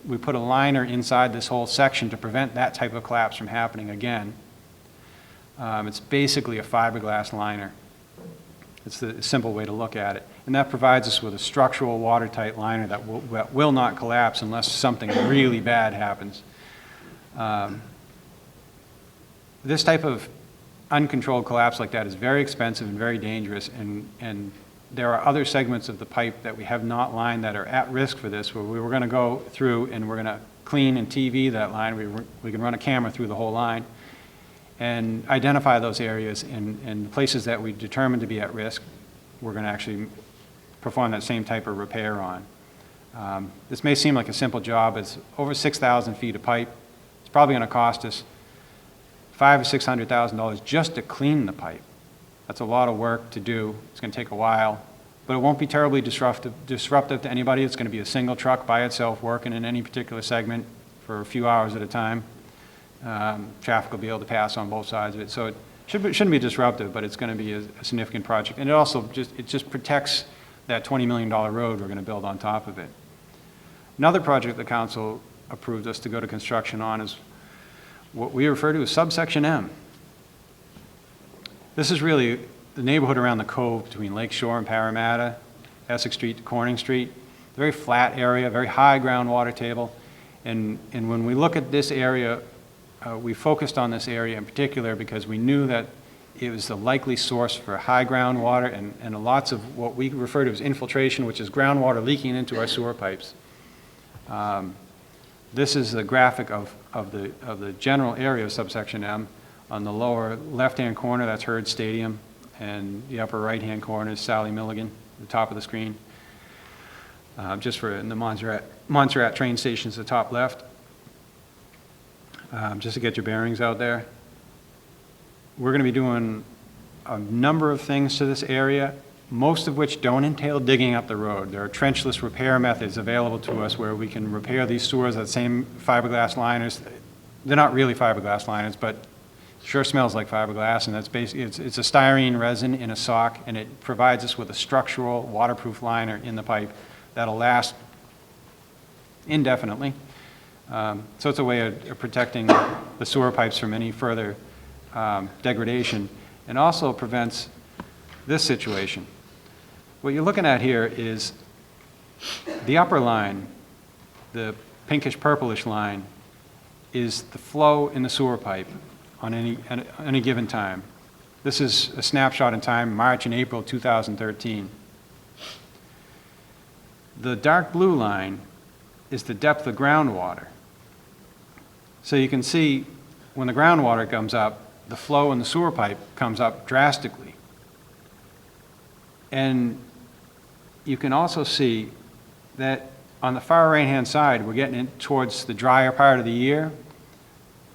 we put a liner inside this whole section to prevent that type of collapse from happening again. It's basically a fiberglass liner. It's the simple way to look at it. And that provides us with a structural watertight liner that will not collapse unless something really bad happens. This type of uncontrolled collapse like that is very expensive and very dangerous, and there are other segments of the pipe that we have not lined that are at risk for this, where we were going to go through and we're going to clean and TV that line. We can run a camera through the whole line and identify those areas, and places that we determined to be at risk, we're going to actually perform that same type of repair on. This may seem like a simple job. It's over 6,000 feet of pipe. It's probably going to cost us $500,000 or $600,000 just to clean the pipe. That's a lot of work to do. It's going to take a while, but it won't be terribly disruptive to anybody. It's going to be a single truck by itself working in any particular segment for a few hours at a time. Traffic will be able to pass on both sides of it. So it shouldn't be disruptive, but it's going to be a significant project. And it also just protects that $20 million road we're going to build on top of it. Another project the council approved us to go to construction on is what we refer to as subsection M. This is really the neighborhood around the cove between Lake Shore and Parramatta, Essex Street to Corning Street. Very flat area, very high groundwater table. And when we look at this area, we focused on this area in particular because we knew that it was the likely source for high groundwater and lots of what we refer to as infiltration, which is groundwater leaking into our sewer pipes. This is the graphic of the general area of subsection M. On the lower left-hand corner, that's Herd Stadium, and the upper right-hand corner is Sally Milligan, the top of the screen. Just for in the Montserrat train station is the top left. Just to get your bearings out there. We're going to be doing a number of things to this area, most of which don't entail digging up the road. There are trenchless repair methods available to us where we can repair these sewers with same fiberglass liners. They're not really fiberglass liners, but sure smells like fiberglass, and that's basically, it's a styrene resin in a sock, and it provides us with a structural waterproof liner in the pipe that'll last indefinitely. So it's a way of protecting the sewer pipes from any further degradation, and also prevents this situation. What you're looking at here is the upper line, the pinkish purplish line, is the flow in the sewer pipe on any given time. This is a snapshot in time, March and April 2013. The dark blue line is the depth of groundwater. So you can see when the groundwater comes up, the flow in the sewer pipe comes up drastically. And you can also see that on the far right-hand side, we're getting in towards the drier part of the year.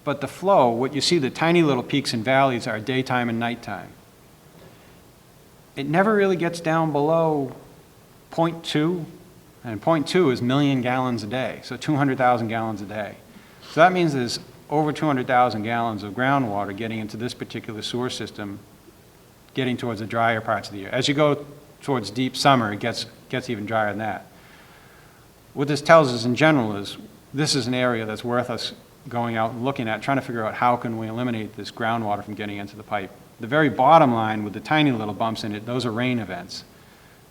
But the flow, what you see, the tiny little peaks and valleys are daytime and nighttime. It never really gets down below 0.2, and 0.2 is million gallons a day, so 200,000 gallons a day. So that means there's over 200,000 gallons of groundwater getting into this particular sewer system, getting towards the drier parts of the year. As you go towards deep summer, it gets even drier than that. What this tells us in general is this is an area that's worth us going out and looking at, trying to figure out how can we eliminate this groundwater from getting into the pipe. The very bottom line with the tiny little bumps in it, those are rain events.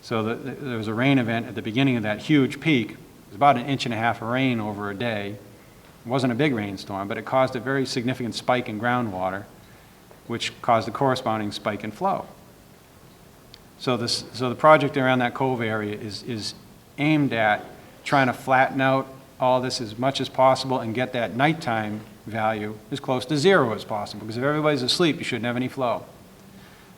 So there was a rain event at the beginning of that huge peak. It was about 1.5 inches of rain over a day. It wasn't a big rainstorm, but it caused a very significant spike in groundwater, which caused a corresponding spike in flow. So the project around that cove area is aimed at trying to flatten out all this as much as possible and get that nighttime value as close to zero as possible, because if everybody's asleep, you shouldn't have any flow.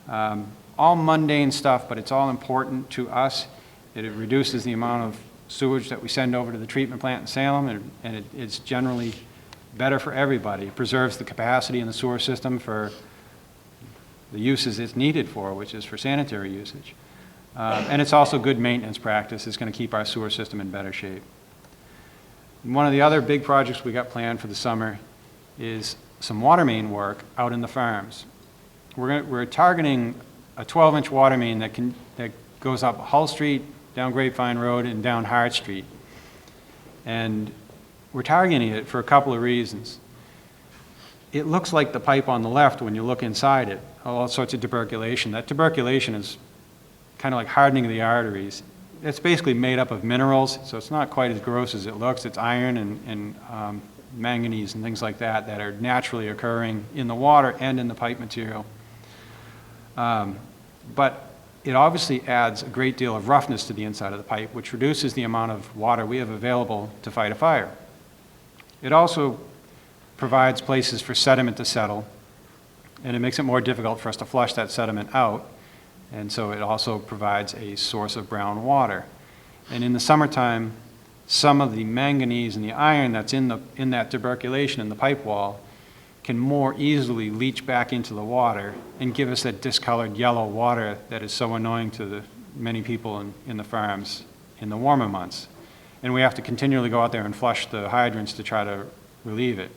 All mundane stuff, but it's all important to us. It reduces the amount of sewage that we send over to the treatment plant in Salem, and it's generally better for everybody. It preserves the capacity in the sewer system for the uses it's needed for, which is for sanitary usage. And it's also good maintenance practice. It's going to keep our sewer system in better shape. And one of the other big projects we got planned for the summer is some water main work out in the farms. We're targeting a 12-inch water main that goes up Hull Street, down Grapevine Road, and down Hart Street. And we're targeting it for a couple of reasons. It looks like the pipe on the left when you look inside it, all sorts of tuberculation. That tuberculation is kind of like hardening of the arteries. It's basically made up of minerals, so it's not quite as gross as it looks. It's iron and manganese and things like that that are naturally occurring in the water and in the pipe material. But it obviously adds a great deal of roughness to the inside of the pipe, which reduces the amount of water we have available to fight a fire. It also provides places for sediment to settle, and it makes it more difficult for us to flush that sediment out, and so it also provides a source of brown water. And in the summertime, some of the manganese and the iron that's in that tuberculation in the pipe wall can more easily leach back into the water and give us that discolored yellow water that is so annoying to the many people in the farms in the warmer months. And we have to continually go out there and flush the hydrants to try to relieve it.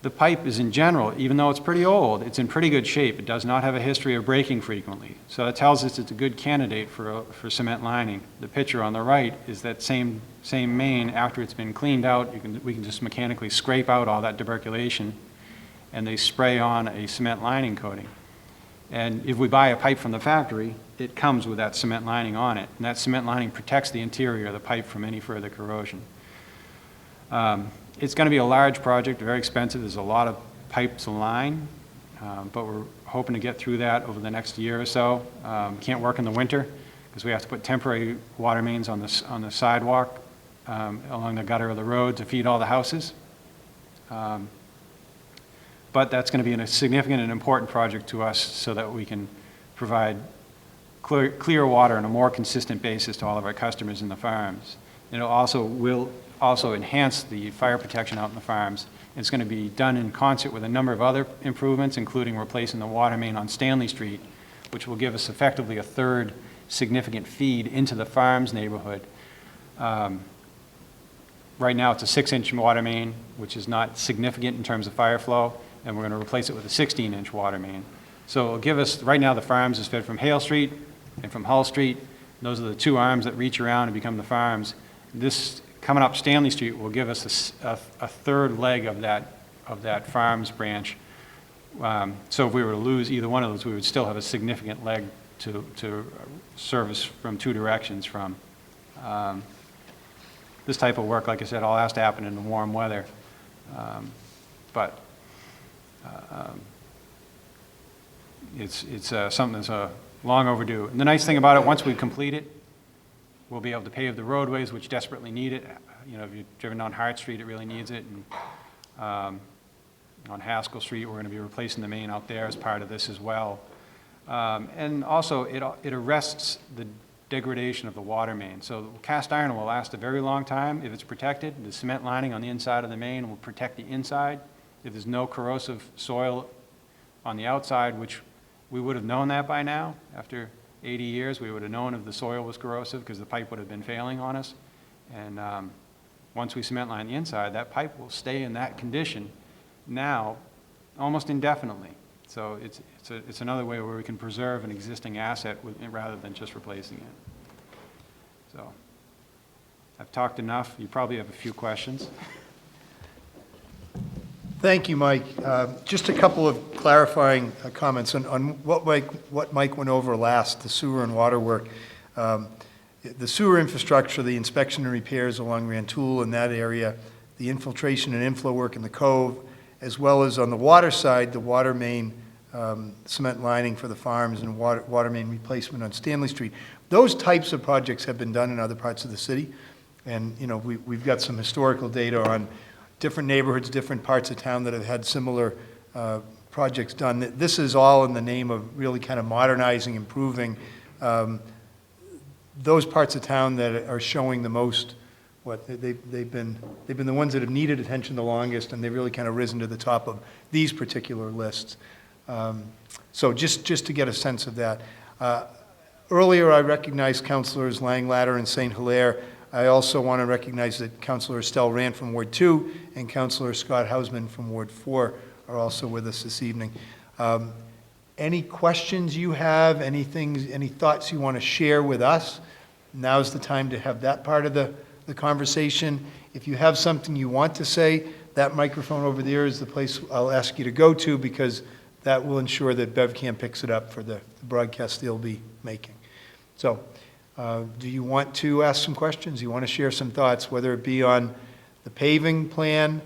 The pipe is, in general, even though it's pretty old, it's in pretty good shape. It does not have a history of breaking frequently. So that tells us it's a good candidate for cement lining. The picture on the right is that same main. After it's been cleaned out, we can just mechanically scrape out all that tuberculation, and they spray on a cement lining coating. And if we buy a pipe from the factory, it comes with that cement lining on it. And that cement lining protects the interior of the pipe from any further corrosion. It's going to be a large project, very expensive. There's a lot of pipe to line, but we're hoping to get through that over the next year or so. Can't work in the winter because we have to put temporary water mains on the sidewalk along the gutter of the road to feed all the houses. But that's going to be a significant and important project to us so that we can provide clear water on a more consistent basis to all of our customers in the farms. And it will also enhance the fire protection out in the farms. It's going to be done in concert with a number of other improvements, including replacing the water main on Stanley Street, which will give us effectively a third significant feed into the farms neighborhood. Right now it's a 6-inch water main, which is not significant in terms of fire flow, and we're going to replace it with a 16-inch water main. So it'll give us, right now the farms is fed from Hale Street and from Hull Street. Those are the two arms that reach around and become the farms. This coming up Stanley Street will give us a third leg of that farms branch. So if we were to lose either one of those, we would still have a significant leg to service from two directions from. This type of work, like I said, all has to happen in the warm weather. But it's something that's long overdue. And the nice thing about it, once we complete it, we'll be able to pave the roadways, which desperately need it. You know, if you've driven down Hart Street, it really needs it. And on Haskell Street, we're going to be replacing the main out there as part of this as well. And also, it arrests the degradation of the water main. So cast iron will last a very long time if it's protected. The cement lining on the inside of the main will protect the inside. If there's no corrosive soil on the outside, which we would have known that by now. After 80 years, we would have known if the soil was corrosive because the pipe would have been failing on us. And once we cement line the inside, that pipe will stay in that condition now almost indefinitely. So it's another way where we can preserve an existing asset rather than just replacing it. So I've talked enough. You probably have a few questions. Thank you, Mike. Just a couple of clarifying comments on what Mike went over last, the sewer and water work. The sewer infrastructure, the inspection and repairs along Rantoul in that area, the infiltration and inflow work in the Cove, as well as on the water side, the water main cement lining for the farms and water main replacement on Stanley Street. Those types of projects have been done in other parts of the city. And, you know, we've got some historical data on different neighborhoods, different parts of town that have had similar projects done. This is all in the name of really kind of modernizing, improving those parts of town that are showing the most. They've been the ones that have needed attention the longest, and they've really kind of risen to the top of these particular lists. So just to get a sense of that. Earlier, I recognized Councilors Langlatter and St. Hilaire. I also want to recognize that Councilor Estelle Rand from Ward 2 and Councilor Scott Hausman from Ward 4 are also with us this evening. Any questions you have, any thoughts you want to share with us? Now's the time to have that part of the conversation. If you have something you want to say, that microphone over there is the place I'll ask you to go to, because that will ensure that BevCam picks it up for the broadcast they'll be making. So, do you want to ask some questions? Do you want to share some thoughts, whether it be on the paving plan,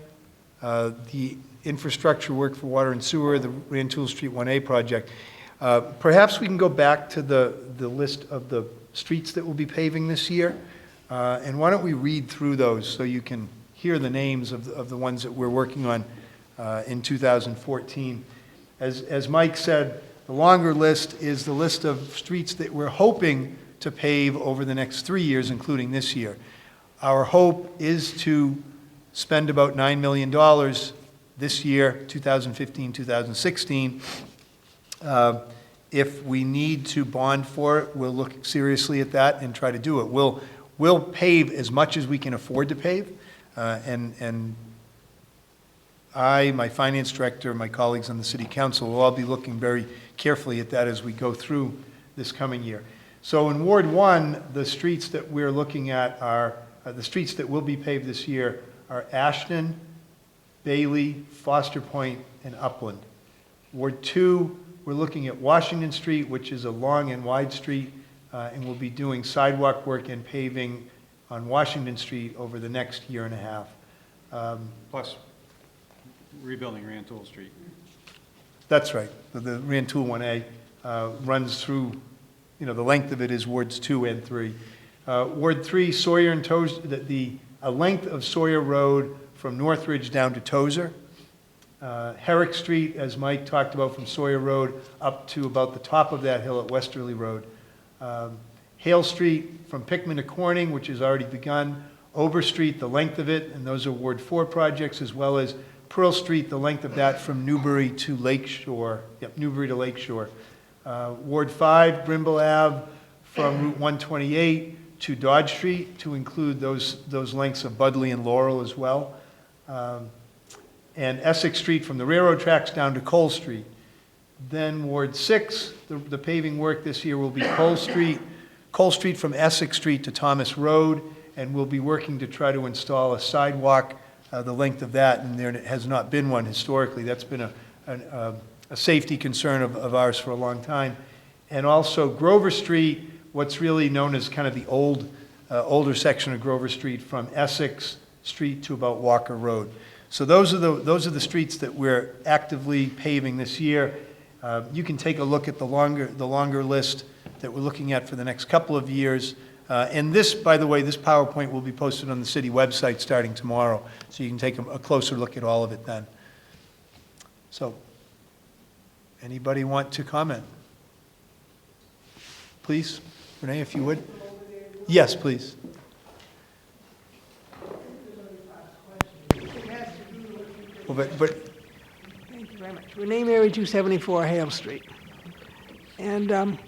the infrastructure work for water and sewer, the Rantoul Street 1A project? Perhaps we can go back to the list of the streets that we'll be paving this year. And why don't we read through those so you can hear the names of the ones that we're working on in 2014. As Mike said, the longer list is the list of streets that we're hoping to pave over the next 3 years, including this year. Our hope is to spend about $9 million this year, 2015, 2016. If we need to bond for it, we'll look seriously at that and try to do it. We'll pave as much as we can afford to pave, and I, my finance director, my colleagues on the city council will all be looking very carefully at that as we go through this coming year. So in Ward 1, the streets that we're looking at are, the streets that will be paved this year are Ashton, Bailey, Foster Point, and Upland. Ward 2, we're looking at Washington Street, which is a long and wide street, and we'll be doing sidewalk work and paving on Washington Street over the next year and a half. Plus rebuilding Rantoul Street. That's right. The Rantoul 1A runs through, the length of it is Wards 2 and 3. Ward 3, Sawyer and Tozer, a length of Sawyer Road from Northridge down to Tozer. Herrick Street, as Mike talked about, from Sawyer Road up to about the top of that hill at Westerly Road. Hale Street from Pickman to Corning, which has already begun. Ober Street, the length of it, and those are Ward 4 projects, as well as Pearl Street, the length of that from Newbury to Lakeshore. Newbury to Lakeshore. Ward 5, Brimble Ave from Route 128 to Dodge Street, to include those lengths of Budley and Laurel as well. And Essex Street from the railroad tracks down to Cole Street. Then Ward 6, the paving work this year will be Cole Street from Essex Street to Thomas Road, and we'll be working to try to install a sidewalk the length of that, and there has not been one historically. That's been a safety concern of ours for a long time. And also Grover Street, what's really known as kind of the older section of Grover Street from Essex Street to about Walker Road. So those are the streets that we're actively paving this year. You can take a look at the longer list that we're looking at for the next couple of years. And this, by the way, this PowerPoint will be posted on the city website starting tomorrow, so you can take a closer look at all of it then. So, anybody want to comment? Please, Renee, if you would. Yes, please. Well, but Thank you very much. Renee Mary, 274 Hale Street. And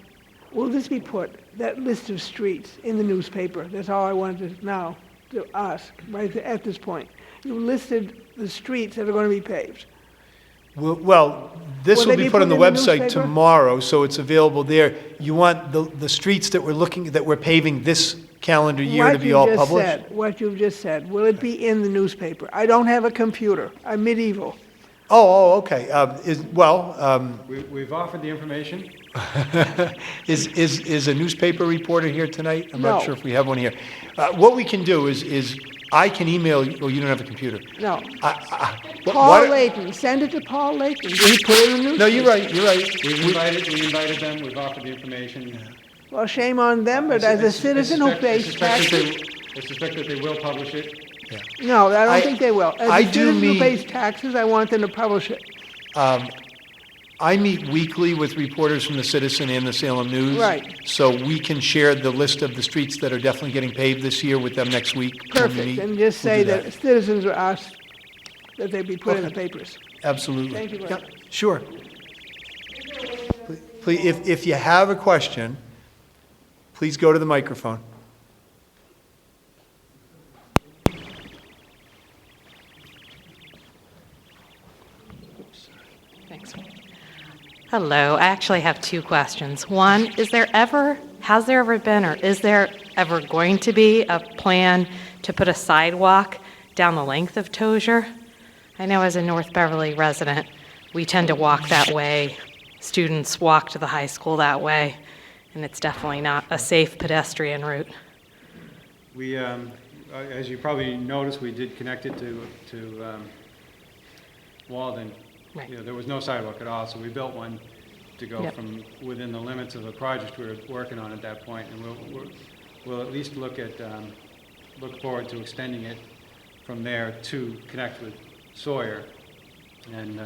will this be put, that list of streets, in the newspaper? That's all I wanted to know, to ask, right at this point. You listed the streets that are going to be paved. well, this Will will they be put on the in website newspaper? tomorrow, so it's available there. You want the streets that we're paving this calendar year to be all published? What you've just said, will it be in the newspaper? I don't have a computer. I'm medieval. Oh, okay. We've offered the information. Is a newspaper reporter here tonight? I'm not No. sure if we have one here. What we can do is I can email you. Oh, you don't have a computer. No. Wh- Paul what- Layton, send it to Paul Layton. He put it in the newspaper. No, you're right. We invited them, we've offered the information. Well, shame on them, but as a citizen who pays taxes, I suspect that they will publish it. no, I I- don't think they will. As I a do citizen who mean- pays taxes, I want them to publish it. I meet weekly with reporters from the Citizen and the Salem News. Right. So we can share the list of the streets that are definitely getting paved this year with them next week. when we Perfect, meet. and just We'll say do that citizens are asked that they be put in the Okay. papers. Absolutely. Thank you very Yep, much. sure. Please, if you have a question, please go to the microphone. Thanks. Hello, I actually have two questions. One, has there ever been, or is there ever going to be a plan to put a sidewalk down the length of Tozier? I know as a North Beverly resident, we tend to walk that way. Students walk to the high school that way, and it's definitely not a safe pedestrian route. We, as you probably noticed, we did connect it to Walden. Right. There was no sidewalk at all, so we built one to go Yep. from within the limits of the project we were working on at that point, and we'll at least look forward to extending it from there to connect with Sawyer, and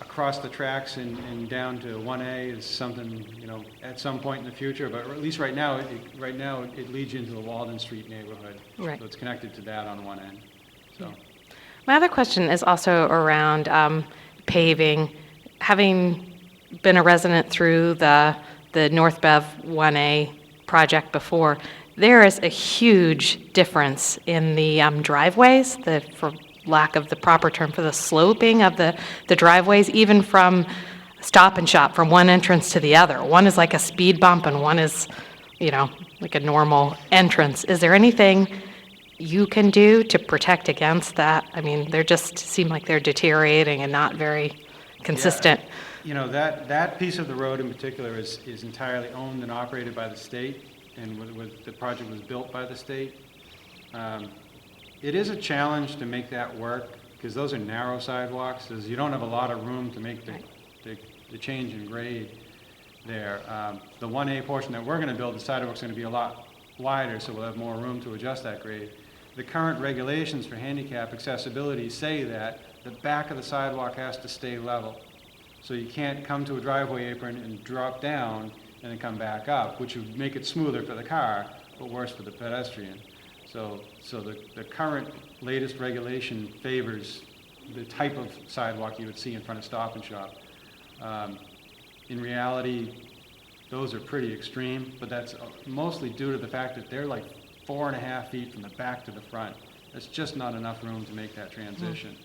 across the tracks and down to 1A is something, at some point in the future, but at least right now it leads you into the Walden Street neighborhood. Right. So it's connected to that on one end, so. My other question is also around paving. Having been a resident through the North Bev 1A project before, there is a huge difference in the driveways, for lack of the proper term, for the sloping of the driveways, even from Stop and Shop, from one entrance to the other. One is like a speed bump and one is, like a normal entrance. Is there anything you can do to protect against that? I mean, they just seem like they're deteriorating and not very consistent. Yeah. That piece of the road in particular is entirely owned and operated by the state, and the project was built by the state. It is a challenge to make that work, because those are narrow sidewalks, as you don't have a lot of room to make the change in grade there. The 1A portion that we're going to build, the sidewalk's going to be a lot wider, so we'll have more room to adjust that grade. The current regulations for handicap accessibility say that the back of the sidewalk has to stay level. So you can't come to a driveway apron and drop down and then come back up, which would make it smoother for the car, but worse for the pedestrian. So the current latest regulation favors the type of sidewalk you would see in front of Stop and Shop. In reality, those are pretty extreme, but that's mostly due to the fact that they're like 4.5 feet from the back to the front. That's just not enough room to make that transition.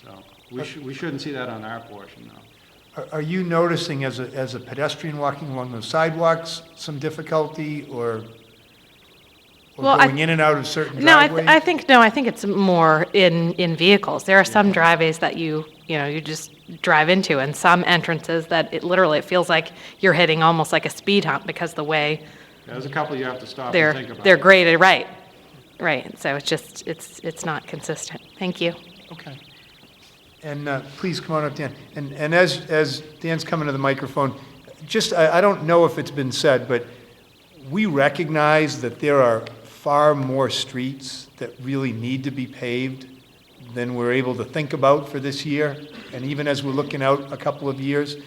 So we shouldn't see that on our portion, though. Are you noticing as a pedestrian walking along those sidewalks some difficulty or Well, going in and out of certain No, driveways? I think it's more in vehicles. There are some driveways that you just drive into, and some entrances that it feels like you're hitting almost like a speed hump because the way There's a couple you have to stop and think about. they're graded, right. So it's not consistent. Thank you. Okay. And please come on up, Dan. And as Dan's coming to the microphone, I don't know if it's been said, but we recognize that there are far more streets that really need to be paved than we're able to think about for this year, and even as we're looking out a couple of years.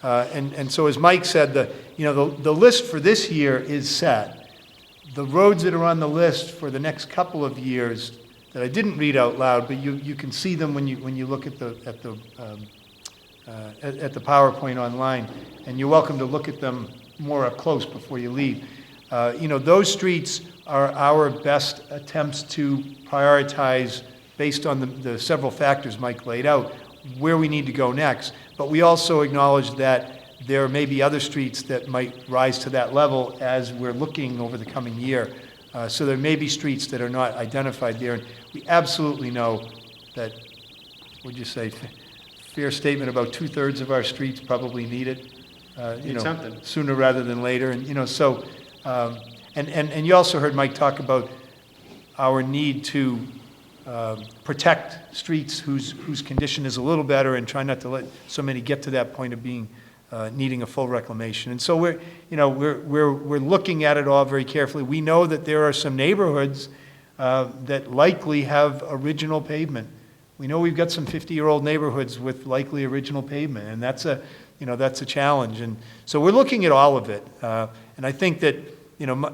And so as Mike said, the list for this year is set. The roads that are on the list for the next couple of years that I didn't read out loud, but you can see them when you look at the PowerPoint online, and you're welcome to look at them more up close before you leave. Those streets are our best attempts to prioritize based on the several factors Mike laid out, where we need to go next. But we also acknowledge that there may be other streets that might rise to that level as we're looking over the coming year. So there may be streets that are not identified there. And we absolutely know that, would you say, fair statement, about 2/3 of our streets probably need it, Something. sooner rather than later. And, and you also heard Mike talk about our need to protect streets whose condition is a little better and try not to let so many get to that point of being needing a full reclamation. And so we're looking at it all very carefully. We know that there are some neighborhoods that likely have original pavement. We know we've got some 50-year-old neighborhoods with likely original pavement, and that's a challenge. And so we're looking at all of it. And I think that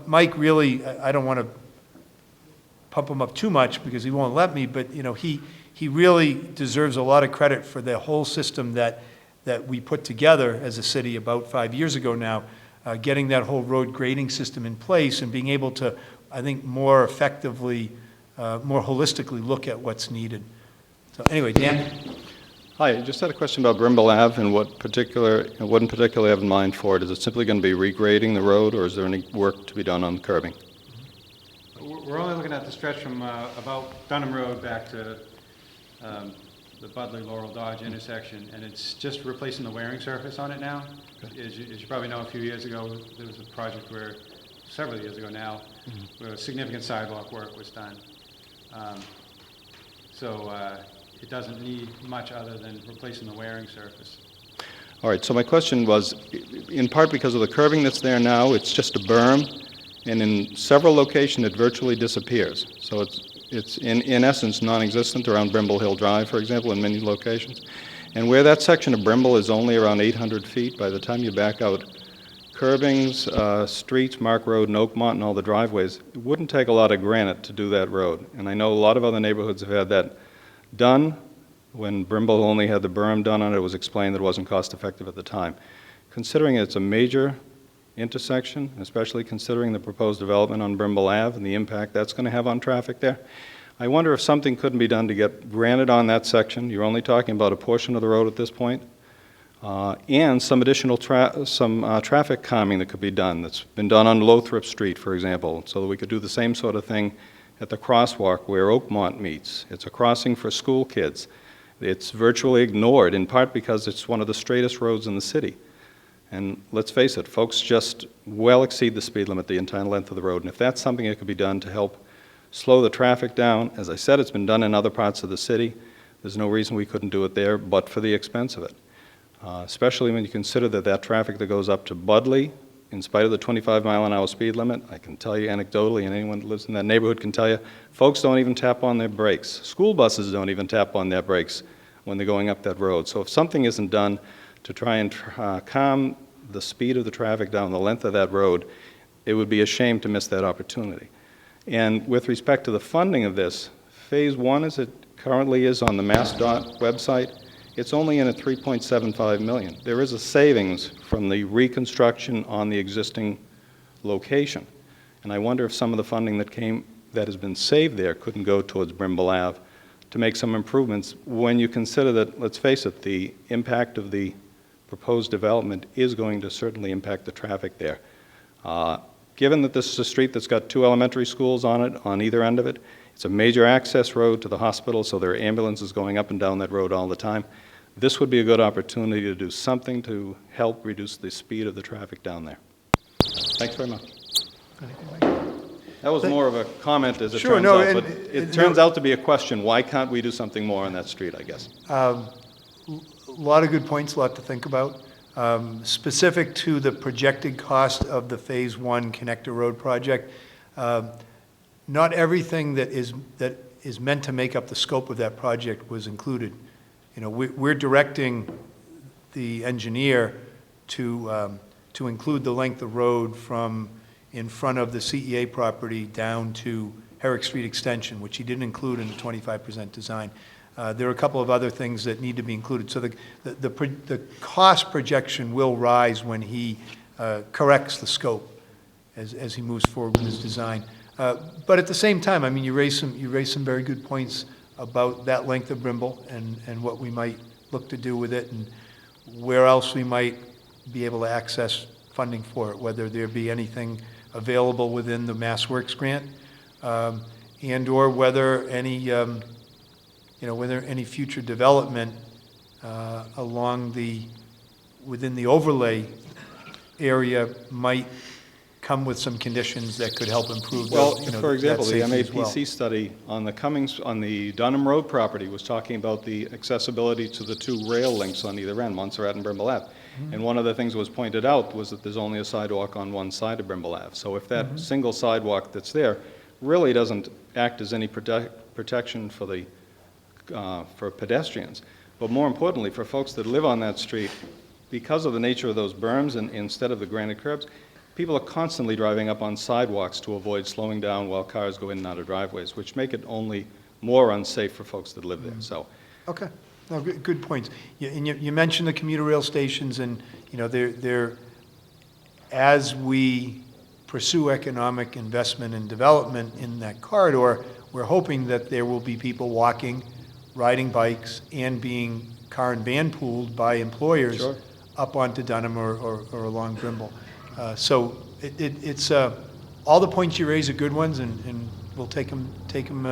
Mike really, I don't want to pump him up too much because he won't let me, but he really deserves a lot of credit for the whole system that we put together as a city about 5 years ago now, getting that whole road grading system in place and being able to, I think, more effectively, more holistically look at what's needed. So anyway, Dan? Hi, I just had a question about Brimble Ave and what in particular you have in mind for it. Is it simply going to be regrading the road, or is there any work to be done on curbing? We're only looking at the stretch from about Dunham Road back to the Budley Laurel Dodge intersection, and it's just replacing the wearing surface on it now. Okay. As you probably know, a few years ago, there was a project several years ago now, where significant sidewalk work was done. So it doesn't need much other than replacing the wearing surface. All right, so my question was, in part because of the curbing that's there now, it's just a berm, and in several locations it virtually disappears. So it's in essence non-existent around Brimble Hill Drive, for example, in many locations. And where that section of Brimble is only around 800 feet, by the time you back out curbings, streets, Mark Road, and Oakmont, and all the driveways, it wouldn't take a lot of granite to do that road. And I know a lot of other neighborhoods have had that done. When Brimble only had the berm done on it, it was explained that it wasn't cost-effective at the time. Considering it's a major intersection, especially considering the proposed development on Brimble Ave and the impact that's going to have on traffic there, I wonder if something couldn't be done to get granite on that section. You're only talking about a portion of the road at this point, and some additional traffic calming that could be done. That's been done on Lothrop Street, for example, so that we could do the same sort of thing at the crosswalk where Oakmont meets. It's a crossing for school kids. It's virtually ignored, in part because it's one of the straightest roads in the city. And let's face it, folks just well exceed the speed limit the entire length of the road. And if that's something that could be done to help slow the traffic down, as I said, it's been done in other parts of the city. There's no reason we couldn't do it there, but for the expense of it. Especially when you consider that traffic that goes up to Budley, in spite of the 25-mile-an-hour speed limit, I can tell you anecdotally, and anyone that lives in that neighborhood can tell you, folks don't even tap on their brakes. School buses don't even tap on their brakes when they're going up that road. So if something isn't done to try and calm the speed of the traffic down the length of that road, it would be a shame to miss that opportunity. And with respect to the funding of this, Phase 1, as it currently is on the MassDOT website, it's only in at $3.75 million. There is a savings from the reconstruction on the existing location. And I wonder if some of the funding that has been saved there couldn't go towards Brimble Ave to make some improvements when you consider that, let's face it, the impact of the proposed development is going to certainly impact the traffic there. Given that this is a street that's got 2 elementary schools on it, on either end of it, it's a major access road to the hospital, so there are ambulances going up and down that road all the time. This would be a good opportunity to do something to help reduce the speed of the traffic down there. Thanks very much. That was more of a comment as it turns out, but it turns out to be a question. Why can't we do something more on that street, I guess? A lot of good points, a lot to think about. Specific to the projected cost of the Phase 1 Connector Road project, not everything that is meant to make up the scope of that project was included. You know, we're directing the engineer to include the length of road from in front of the CEA property down to Herrick Street Extension, which he didn't include in the 25% design. There are a couple of other things that need to be included. So the cost projection will rise when he corrects the scope as he moves forward with his design. But at the same time, I mean, you raise some very good points about that length of Brimble and what we might look to do with it and where else we might be able to access funding for it, whether there be anything available within the MassWorks grant and or whether any whether any future development within the overlay area might come with some conditions that could help improve. Well, for example, the MAPC MAPC study on the Dunham Road property was talking about the accessibility to the 2 rail links on either end, Montserrat and Brimble Ave. And one of the things that was pointed out was that there's only a sidewalk on one side of Brimble Ave. So if that single sidewalk that's there really doesn't act as any protection for pedestrians, but more importantly for folks that live on that street, because of the nature of those berms and instead of the granite curbs, people are constantly driving up on sidewalks to avoid slowing down while cars go in and out of driveways, which make it only more unsafe for folks that live there. So, okay, no, good points. You mentioned the commuter rail stations, and they're as we pursue economic investment and development in that corridor, we're hoping that there will be people walking, riding bikes, and being car and van pooled by employers up onto Dunham or along Brimble. So it's all the points you raise are good ones, and we'll take them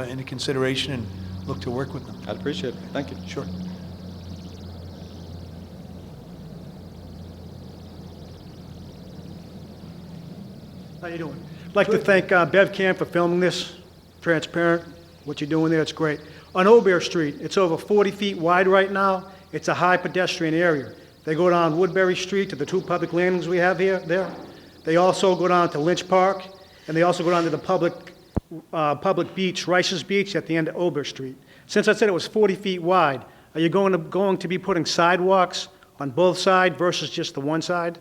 into consideration and look to work with them. I'd appreciate it. Thank you. Sure. How you doing? I'd like to thank BevCam for filming this. Transparent, what you're doing there, it's great. On Aubert Street, it's over 40 feet wide right now. It's a high pedestrian area. They go down Woodbury Street to the two public landings we have there. They also go down to Lynch Park, and they also go down to the public beach, Rice's Beach, at the end of Ober Street. Since I said it was 40 feet wide, are you going to be putting sidewalks on both sides versus just the one side?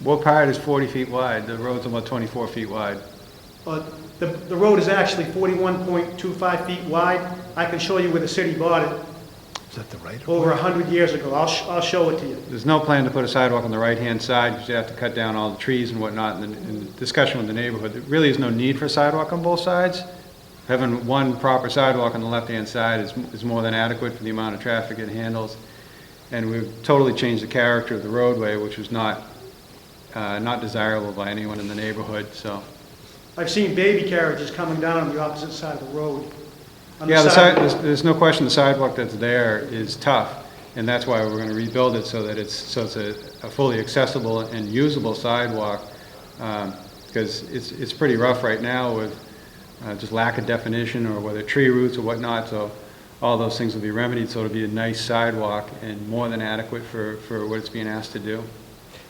What part is 40 feet wide? The road's about 24 feet wide. The road is actually 41.25 feet wide. I can show you where the city bought it Is that the right? over 100 years ago. I'll show it to you. There's no plan to put a sidewalk on the right-hand side, because you have to cut down all the trees and whatnot, and in the discussion with the neighborhood, there really is no need for a sidewalk on both sides. Having one proper sidewalk on the left-hand side is more than adequate for the amount of traffic it handles. And we've totally changed the character of the roadway, which was not desirable by anyone in the neighborhood, so. I've seen baby carriages coming down on the opposite side of the road. On the Yeah, side- there's no question the sidewalk that's there is tough, and that's why we're gonna rebuild it so that it's a fully accessible and usable sidewalk, because it's pretty rough right now with just lack of definition, or whether tree roots or whatnot, so all those things will be remedied, so it'll be a nice sidewalk and more than adequate for what it's being asked to do.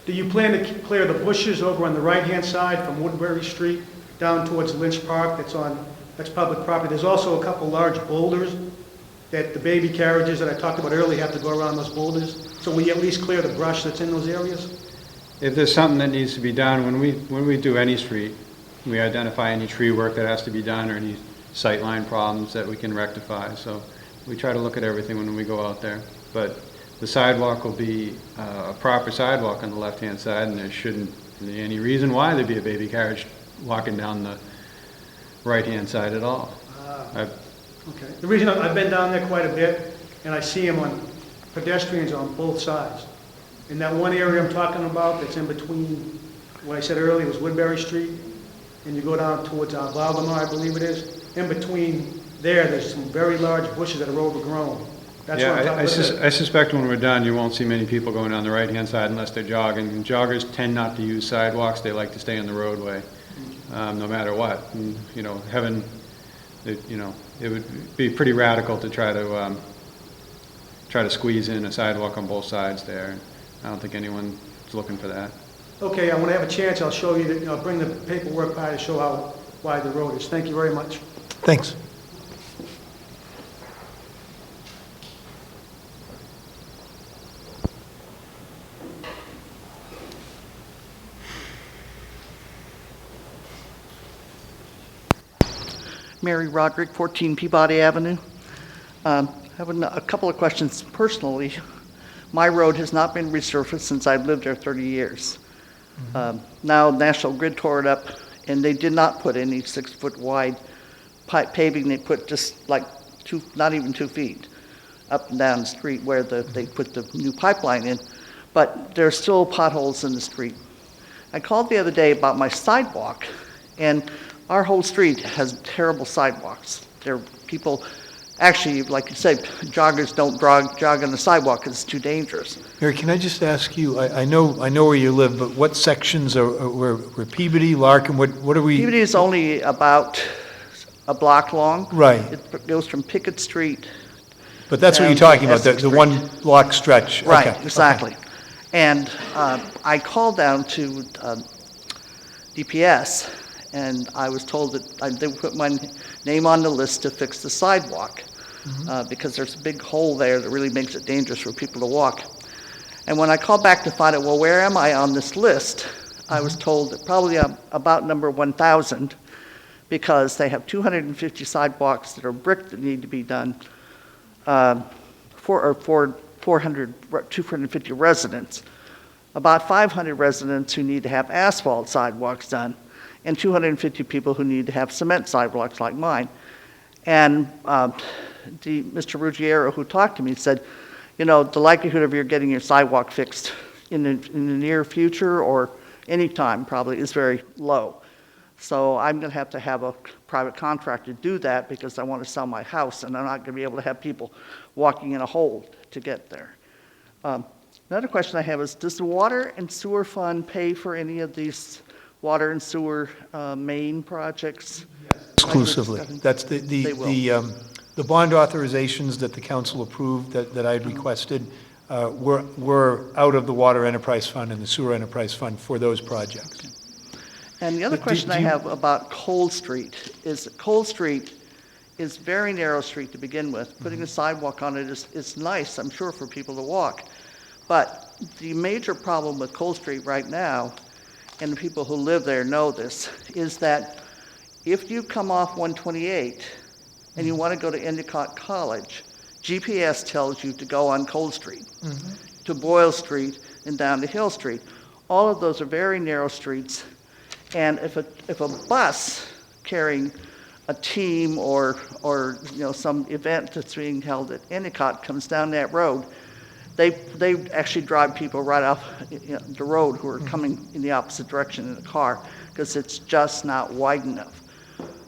Do you plan to clear the bushes over on the right-hand side from Woodbury Street down towards Lynch Park? That's public property. There's also a couple large boulders that the baby carriages that I talked about earlier have to go around those boulders. So will you at least clear the brush that's in those areas? If there's something that needs to be done, when we do any street, we identify any tree work that has to be done or any sightline problems that we can rectify. So we try to look at everything when we go out there. But the sidewalk will be a proper sidewalk on the left-hand side, and there shouldn't be any reason why there'd be a baby carriage walking down the right-hand side at all. Okay. The reason I've been down there quite a bit, and I see them on pedestrians on both sides. In that one area I'm talking about that's in between, what I said earlier was Woodbury Street, and you go down towards Valdemar, I believe it is. In between there's some very large bushes that are overgrown. That's what I'm Yeah, talking about. I suspect when we're done, you won't see many people going down the right-hand side unless they're jogging. And joggers tend not to use sidewalks, they like to stay on the roadway, no matter what. And, you know, it would be pretty radical to try to squeeze in a sidewalk on both sides there. I don't think anyone's looking for that. Okay, when I have a chance, I'll show you, I'll bring the paperwork by to show how wide the road is. Thank you very much. Thanks. Mary Roderick, 14 Peabody Avenue. I have a couple of questions personally. My road has not been resurfaced since I've lived there 30 years. Now National Grid tore it up, and they did not put any 6-foot wide pipe paving. They put just like not even 2 feet up and down the street where they put the new pipeline in. But there are still potholes in the street. I called the other day about my sidewalk, and our whole street has terrible sidewalks. People, actually, like you said, joggers don't jog on the sidewalk because it's too dangerous. Mary, can I just ask you, I know where you live, but what sections were Peabody, Larkin, what are we? Peabody is only about a block long. Right. It goes from Pickett Street. But that's what you're down to talking about, Essex the Street. one block stretch. Right, Okay, exactly. okay. And I called down to DPS, and I was told that they put my name on the list to fix the sidewalk, because there's a big hole there that really makes it dangerous for people to walk. And when I called back to find out, well, where am I on this list, I was told that probably I'm about number 1,000, because they have 250 sidewalks that are brick that need to be done, 250 residents, about 500 residents who need to have asphalt sidewalks done, and 250 people who need to have cement sidewalks like mine. And Mr. Ruggiero, who talked to me, said, the likelihood of you getting your sidewalk fixed in the near future or any time probably is very low. So I'm going to have a private contractor do that because I want to sell my house, and I'm not going to be able to have people walking in a hole to get there. Another question I have is, does the Water and Sewer Fund pay for any of these water and sewer main projects? Exclusively. That's the They will. bond authorizations that the council approved that I'd requested were out of the Water Enterprise Fund and the Sewer Enterprise Fund for those projects. And the other But question do I you- have about Cold Street is Cold Street is very narrow street to begin with. Putting a sidewalk on it is nice, I'm sure, for people to walk. But the major problem with Cold Street right now, and the people who live there know this, is that if you come off 128 and you want to go to Endicott College, GPS tells you to go on Cold Street, to Boyle Street, and down to Hill Street. All of those are very narrow streets, and if a bus carrying a team or some event that's being held at Endicott comes down that road, they actually drive people right off the road who are coming in the opposite direction in a car, because it's just not wide enough.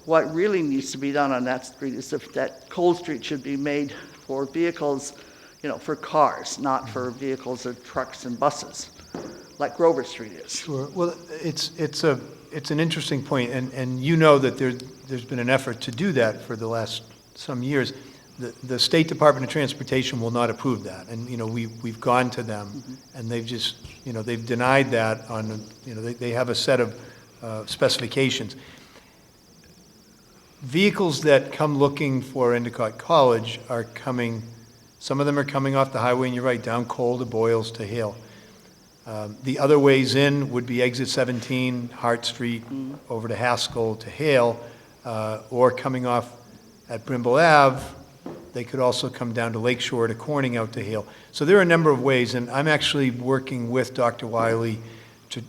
What really needs to be done on that street is that Cold Street should be made for vehicles, for cars, not for vehicles or trucks and buses, like Grover Street is. Sure. Well, it's an interesting point, and you know that there's been an effort to do that for the last some years. The State Department of Transportation will not approve that, and we've gone to them, and they've just they've denied that on they have a set of specifications. Vehicles that come looking for Endicott College are coming. Some of them are coming off the highway, and you're right, down Cole to Boyles to Hale. The other ways in would be exit 17, Hart Street, over to Haskell to Hale, or coming off at Brimble Ave. They could also come down to Lakeshore to Corning out to Hale. So there are a number of ways, and I'm actually working with Dr. Wiley,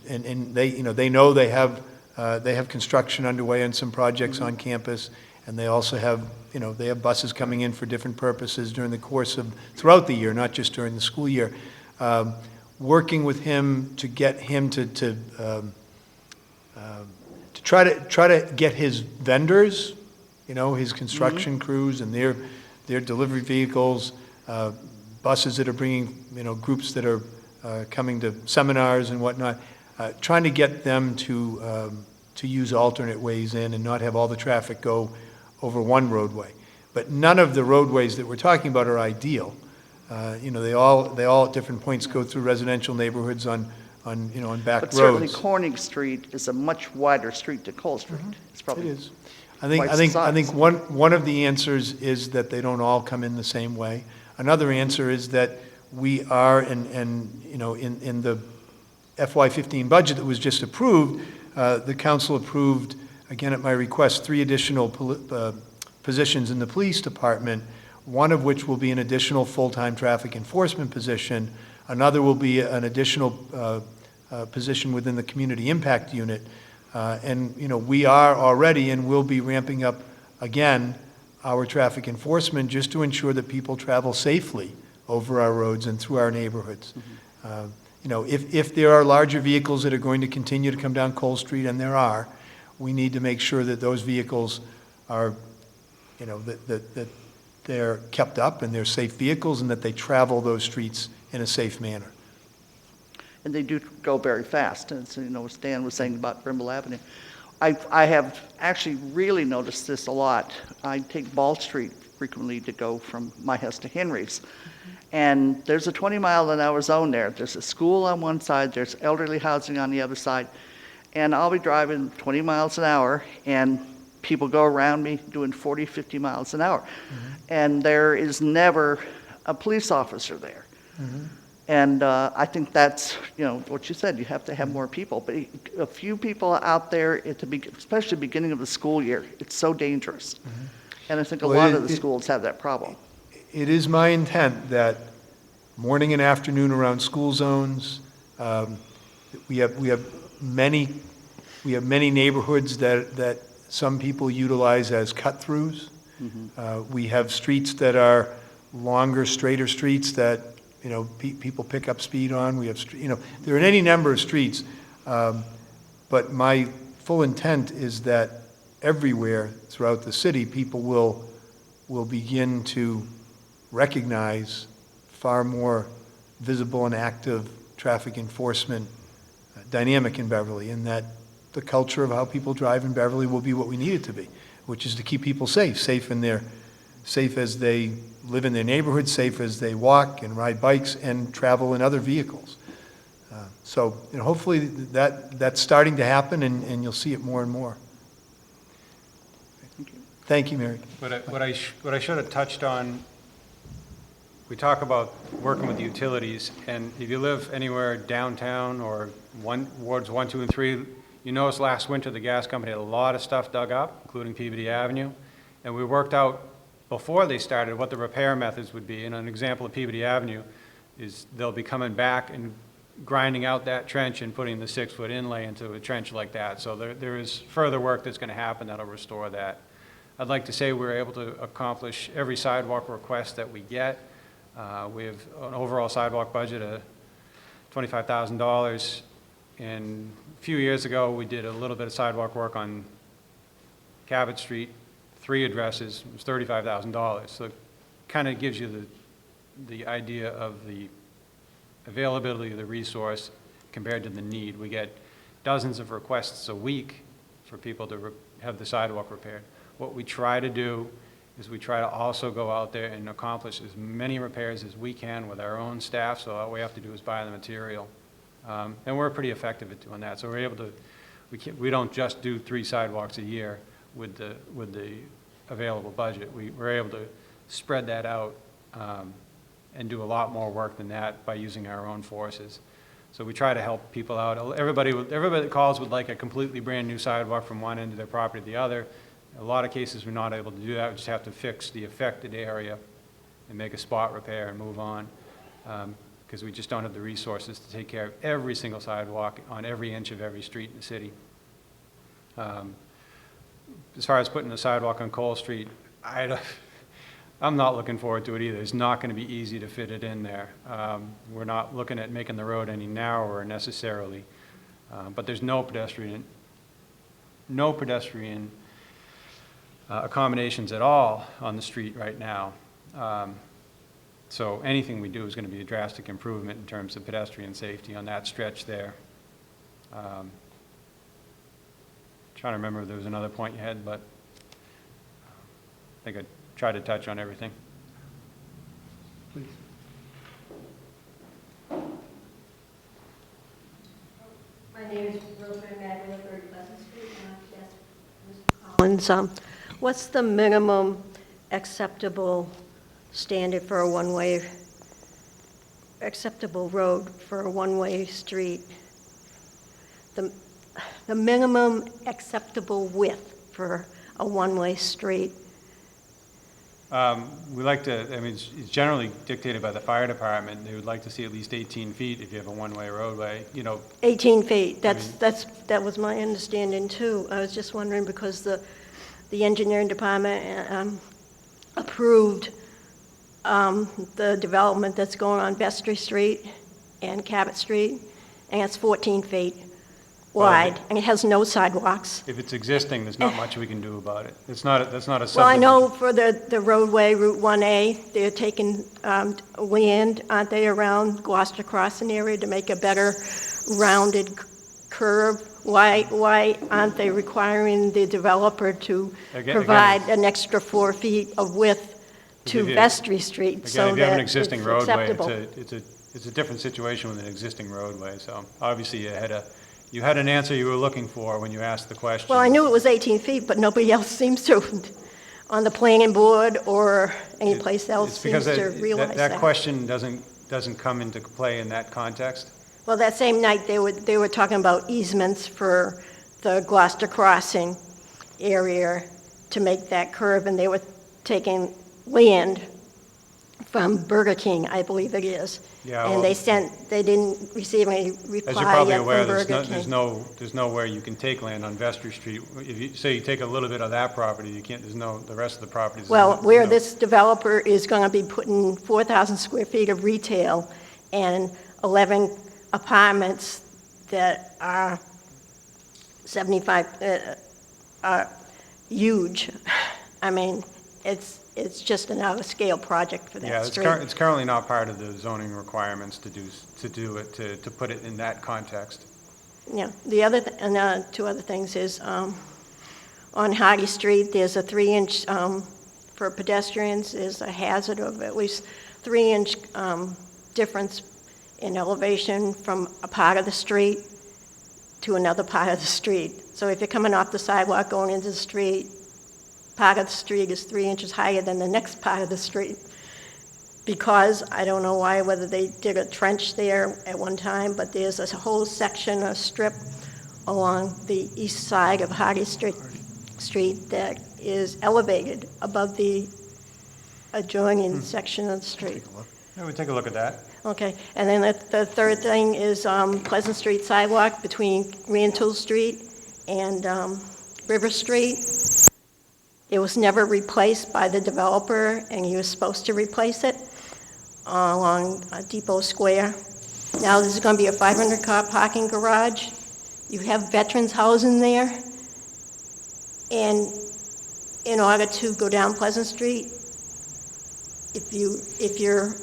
and they know they have construction underway on some projects on campus, and they also have they have buses coming in for different purposes during the course of throughout the year, not just during the school year. Working with him to get him to try to get his vendors, his construction crews and their delivery vehicles, buses that are bringing groups that are coming to seminars and whatnot, trying to get them to use alternate ways in and not have all the traffic go over one roadway. But none of the roadways that we're talking about are ideal. They all at different points go through residential neighborhoods on back But certainly roads. Corning Street is a much wider street than Cold Street. It's It probably is. twice I the think size. one of the answers is that they don't all come in the same way. Another answer is that we are, in the FY15 budget that was just approved, the council approved, again at my request, 3 additional positions in the police department, one of which will be an additional full-time traffic enforcement position. Another will be an additional position within the community impact unit. And we are already and will be ramping up again our traffic enforcement just to ensure that people travel safely over our roads and through our neighborhoods. If there are larger vehicles that are going to continue to come down Cole Street, and there are, we need to make sure that those vehicles are, that they're kept up and they're safe vehicles and that they travel those streets in a safe manner. And they do go very fast. And so, as Dan was saying about Brimble Avenue, I have actually really noticed this a lot. I take Ball Street frequently to go from my house to Henry's. And there's a 20-mile-an-hour zone there. There's a school on one side, there's elderly housing on the other side. And I'll be driving 20 miles an hour, and people go around me doing 40, 50 miles an hour. And there is never a police officer there. And I think that's, what you said, you have to have more people. But a few people out there, especially the beginning of the school year, it's so dangerous. And I think a lot of the schools have that problem. It is my intent that morning and afternoon around school zones, we have many neighborhoods that some people utilize as cut-throughs. We have streets that are longer, straighter streets that people pick up speed on. We have there are any number of streets, but my full intent is that everywhere throughout the city, people will begin to recognize far more visible and active traffic enforcement dynamic in Beverly, and that the culture of how people drive in Beverly will be what we need it to be, which is to keep people safe in their safe as they live in their neighborhood, safe as they walk and ride bikes and travel in other vehicles. So hopefully that's starting to happen, and you'll see it more and more. Thank you, Mary. What I should have touched on, we talk about working with the utilities, and if you live anywhere downtown or wards 1, 2, and 3, you noticed last winter the gas company had a lot of stuff dug up, including Peabody Avenue, and we worked out before they started what the repair methods would be. And an example of Peabody Avenue is they'll be coming back and grinding out that trench and putting the 6-foot inlay into a trench like that. So there is further work that's going to happen that'll restore that. I'd like to say we're able to accomplish every sidewalk request that we get. We have an overall sidewalk budget of $25,000. And a few years ago, we did a little bit of sidewalk work on Cabot Street, 3 addresses. It was $35,000. So it kind of gives you the idea of the availability of the resource compared to the need. We get dozens of requests a week for people to have the sidewalk repaired. What we try to do is we try to also go out there and accomplish as many repairs as we can with our own staff, so all we have to do is buy the material. And we're pretty effective at doing that. So we're able to, we don't just do 3 sidewalks a year with the available budget. We're able to spread that out and do a lot more work than that by using our own forces. So we try to help people out. Everybody that calls would like a completely brand new sidewalk from one end of their property to the other. In a lot of cases, we're not able to do that. We just have to fix the affected area and make a spot repair and move on, because we just don't have the resources to take care of every single sidewalk on every inch of every street in the city. As far as putting a sidewalk on Cole Street, I'm not looking forward to it either. It's not going to be easy to fit it in there. We're not looking at making the road any narrower necessarily, but there's no pedestrian accommodations at all on the street right now. So anything we do is going to be a drastic improvement in terms of pedestrian safety on that stretch there. Trying to remember if there was another point you had, but I think I tried to touch on everything. Please. My name is Rosemary Magdalene, 30 Pleasant Street, and I've asked Mr. Collins, what's the minimum acceptable standard for a one-way, acceptable road for a one-way street? The minimum acceptable width for a one-way street? We like to, I mean, it's generally dictated by the fire department. They would like to see at least 18 feet if you have a one-way roadway, 18 feet, that was my understanding too. I was just wondering because the engineering department approved the development that's going on Vestry Street and Cabot Street, and it's 14 feet wide, and it has no sidewalks. If it's existing, there's not much we can do about it. That's not a subdivision. Well, I know for the roadway, Route 1A, they're taking land, aren't they, around Gloucester Crossing area to make a better rounded curve? Why aren't they requiring the developer to provide an extra 4 feet of width to Vestry Street so if you have an that existing it's roadway, acceptable? it's a different situation with an existing roadway. So obviously you had an answer you were looking for when you asked the question. Well, I knew it was 18 feet, but nobody else seems to, on the planning board or any place else seems to realize that. That question doesn't come into play in that context. Well, that same night, they were talking about easements for the Gloucester Crossing area to make that curve, and they were taking land from Burger King, I believe it is. Yeah, and well, they didn't receive any reply as you're probably yet aware, from Burger King. there's nowhere you can take land on Vestry Street. If you say you take a little bit of that property, you can't. The rest of the property. Well, where this developer is going to be putting 4,000 square feet of retail and 11 apartments that are 75, are huge. I mean, it's just an out-of-scale project for that street. Yeah, it's currently not part of the zoning requirements to put it in that context. Yeah, and 2 other things is, on Hardy Street, there's a 3-inch for pedestrians is a hazard of at least 3-inch difference in elevation from a part of the street to another part of the street. So if you're coming off the sidewalk going into the street, part of the street is 3 inches higher than the next part of the street. Because, I don't know why, whether they did a trench there at one time, but there's a whole section, a strip along the east side of Hardy Street that is elevated above the adjoining section of the street. Yeah, we'll take a look at that. Okay, and then the third thing is Pleasant Street sidewalk between Rantoul Street and River Street. It was never replaced by the developer, and he was supposed to replace it along Depot Square. Now there's going to be a 500-car parking garage. You have veterans housing there, and in order to go down Pleasant Street, if you're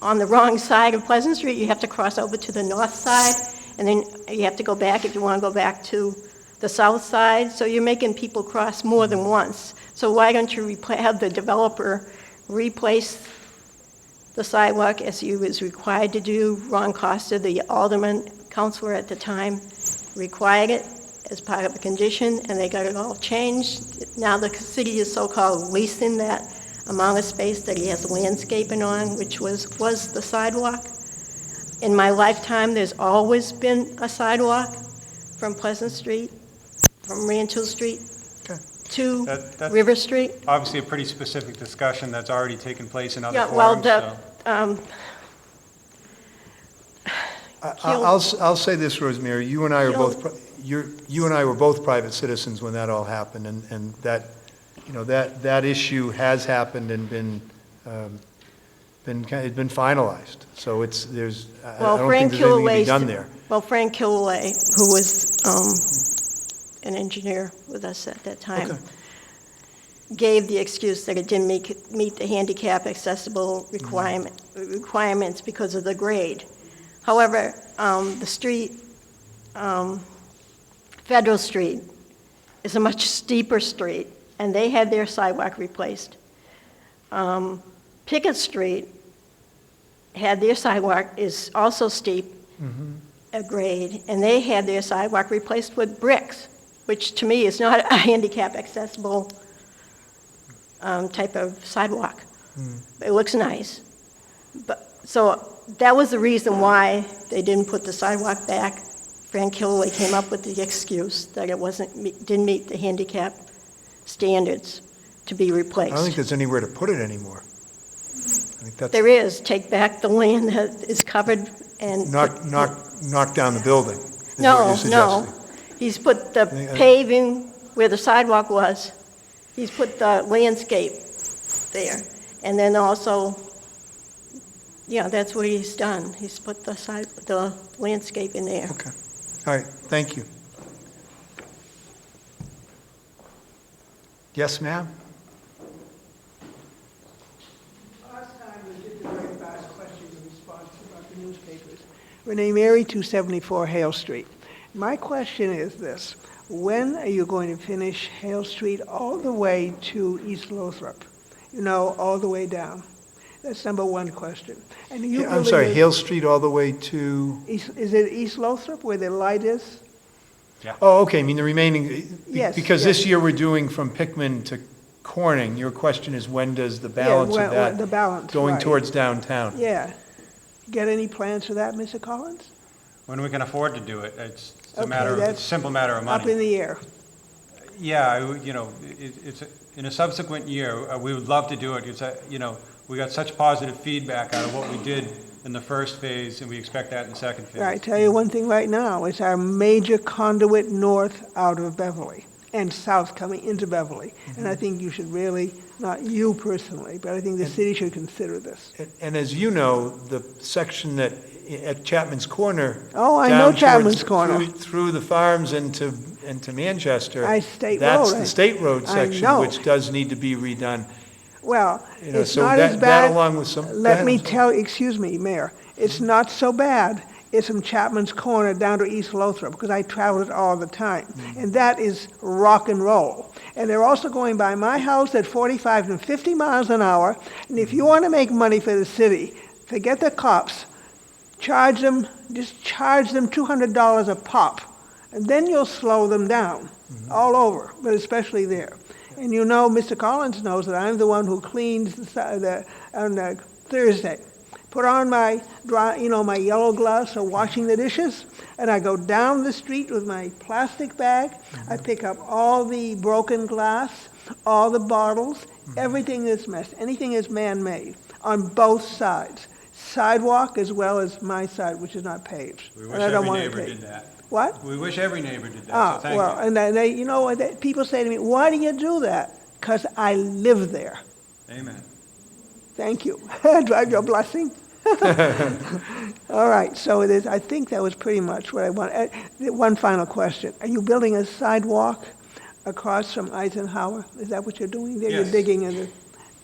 on the wrong side of Pleasant Street, you have to cross over to the north side, and then you have to go back if you want to go back to the south side. So you're making people cross more than once. So why don't you have the developer replace the sidewalk as he was required to do? Ron Costa, the alderman, councilor at the time, required it as part of the condition, and they got it all changed. Now the city is so-called leasing that amount of space that he has landscaping on, which was the sidewalk. In my lifetime, there's always been a sidewalk from Pleasant Street, from Rantoul Street to That's River Street. Obviously, a pretty specific discussion that's already taken place in other Yeah, well, forums, I'll say this, Rosemary, you and I are both private citizens when that all happened, and that, you know, that issue has happened and been finalized. So I don't think there's anything to be done there. Well, Frank Kilway, who was an engineer with us at that time, gave the excuse that it didn't meet the handicap accessible requirements because of the grade. However, the street, Federal Street, is a much steeper street, and they had their sidewalk replaced. Pickett Street had their sidewalk, is also steep, a grade, and they had their sidewalk replaced with bricks, which to me is not a handicap accessible type of sidewalk. It looks nice. So that was the reason why they didn't put the sidewalk back. Frank Kilway came up with the excuse that it didn't meet the handicap standards to be replaced. I don't think there's anywhere to put it anymore. I think that's There is. Take back the land that is covered and... knock down the building, is what No, you're suggesting. no. He's put the paving where the sidewalk was. He's put the landscape there. And then also, yeah, that's what he's done. He's put the landscape in there. Okay. All right, thank you. Yes, ma'am? Last time we did the very fast questions and responses about the newspapers. Renee Mary, 274 Hale Street. My question is this: when are you going to finish Hale Street all the way to East Lothrop? You know, all the way down. That's number one question. And you I'm sorry, Hale Street all the way to? Is it East Lothrop where the light is? Oh, okay, I mean the remaining, Yes, because yes. this year we're doing from Pickman to Corning. Your question is when does the balance of that? The balance, going right. towards downtown? Yeah. Get any plans for that, Mr. Collins? when we can afford to do it. It's a Okay, that's simple matter of money. Up in the air. Yeah, you know, it's, in a subsequent year, we would love to do it. It's, you know, we got such positive feedback out of what we did in the first phase, and we expect that in the second phase. I tell you one thing right now, it's our major conduit north out of Beverly and south coming into Beverly. And I think you should really, not you personally, but I think the city should consider this. And as you know, the section that, at Chapman's Corner. Oh, I down know towards- Chapman's Corner. Through the farms into Manchester. State That's road, the state road I section, know. which does need to be redone. Well, You know, it's so not that- as that bad. along with some- Let me that- tell, excuse me, Mayor, it's not so bad is from Chapman's Corner down to East Lothrop, because I travel it all the time. And that is rock and roll. And they're also going by my house at 45 and 50 miles an hour. And if you want to make money for the city, forget the cops. Just charge them $200 a pop. And then you'll slow them down all over, but especially there. And you know, Mr. Collins knows that I'm the one who cleans on Thursday. Put on my my yellow gloves for washing the dishes, and I go down the street with my plastic bag. I pick up all the broken glass, all the bottles, everything is messed, anything is man-made on both sides. Sidewalk as well as my side, which is not paved. We wish And I don't every want it neighbor paved. did that. What? We wish every neighbor did that, so Ah, thank well, you. and then they, people say to me, why do you do that? Because I live there. Amen. Thank you. Do I have your blessing? All right, so it is, I think that was pretty much what I want. One final question. Are you building a sidewalk across from Eisenhower? Is that what you're doing there? Yes. You're digging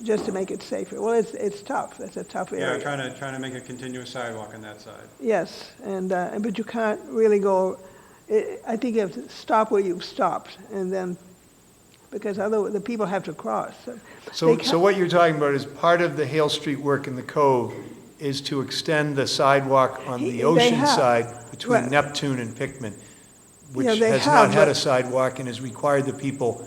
just to make it safer? Well, it's tough. It's a tough area. Yeah, trying to make a continuous sidewalk on that side. Yes, but you can't really go, I think you have to stop where you've stopped, and then, because otherwise the people have to cross. So what you're talking about is part of the Hale Street work in the Cove is to extend the sidewalk on the They ocean have. side between Right. Neptune and Pickman, which Yeah, they has have, not had but- a sidewalk and has required the people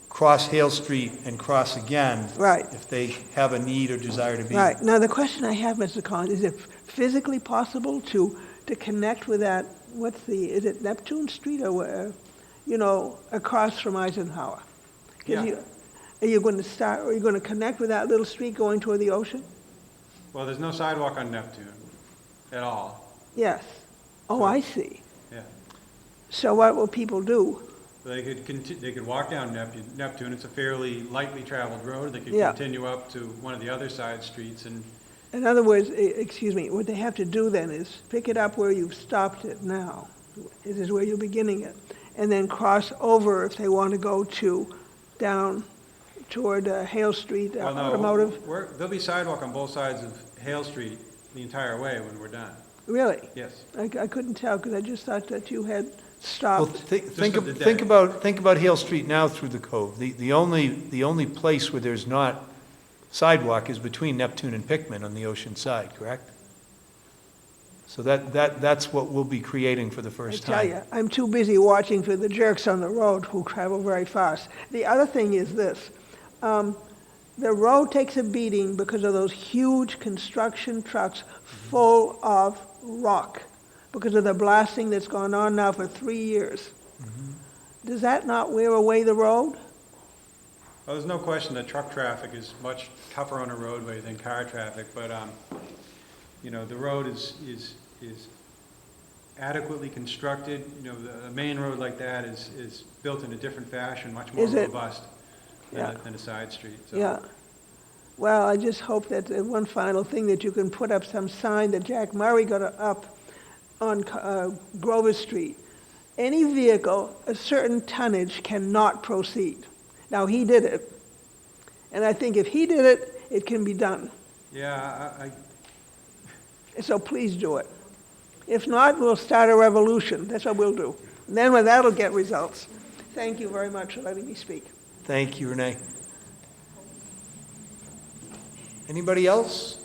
cross Hale Street and cross again. Right. If they have a need or desire to be. Right, now the question I have, Mr. Collins, is it physically possible to connect with that, is it Neptune Street or where, across from Eisenhower? 'Cause Yeah. Are you going to connect with that little street going toward the ocean? Well, there's no sidewalk on Neptune at all. Yes. Oh, I see. Yeah. So what will people do? They could walk down Neptune. It's a fairly lightly traveled road. They could Yeah. continue up to one of the other side streets and, In other words, excuse me, what they have to do then is pick it up where you've stopped it now. This is where you're beginning it. And then cross over if they want to go down toward Hale Street well, no, Automotive. there'll be sidewalk on both sides of Hale Street the entire way when we're done. Really? Yes. I couldn't tell because I just thought that you had Well, stopped. think of the think about Hale Street now through the Cove. The only place where there's not sidewalk is between Neptune and Pickman on the ocean side, correct? So that's what we'll be creating for the I first tell time. you, I'm too busy watching for the jerks on the road who travel very fast. The other thing is this. The road takes a beating because of those huge construction trucks full of rock, because of the blasting that's gone on now for 3 years. Does that not wear away the road? Well, there's no question that truck traffic is much tougher on a roadway than car traffic, but, the road is adequately constructed. A main road like that is built in a different fashion, much more Is it? robust Yeah. than a side street. So. Yeah. Well, I just hope that one final thing, that you can put up some sign that Jack Murray got up on Grover Street. Any vehicle, a certain tonnage cannot proceed. Now, he did it. And I think if he did it, it can be done. Yeah, So please do it. If not, we'll start a revolution. That's what we'll do. And then that'll get results. Thank you very much for letting me speak. Thank you, Renee. Anybody else?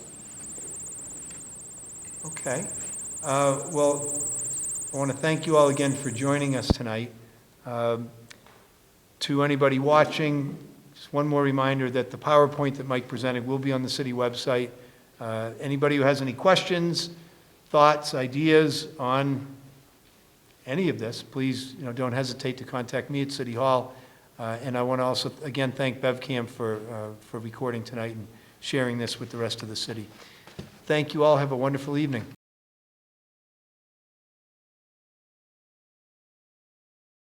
Okay. Well, I want to thank you all again for joining us tonight. To anybody watching, just one more reminder that the PowerPoint that Mike presented will be on the city website. Anybody who has any questions, thoughts, ideas on any of this, please, don't hesitate to contact me at City Hall. And I want to also, again, thank BevCam for recording tonight and sharing this with the rest of the city. Thank you all. Have a wonderful evening.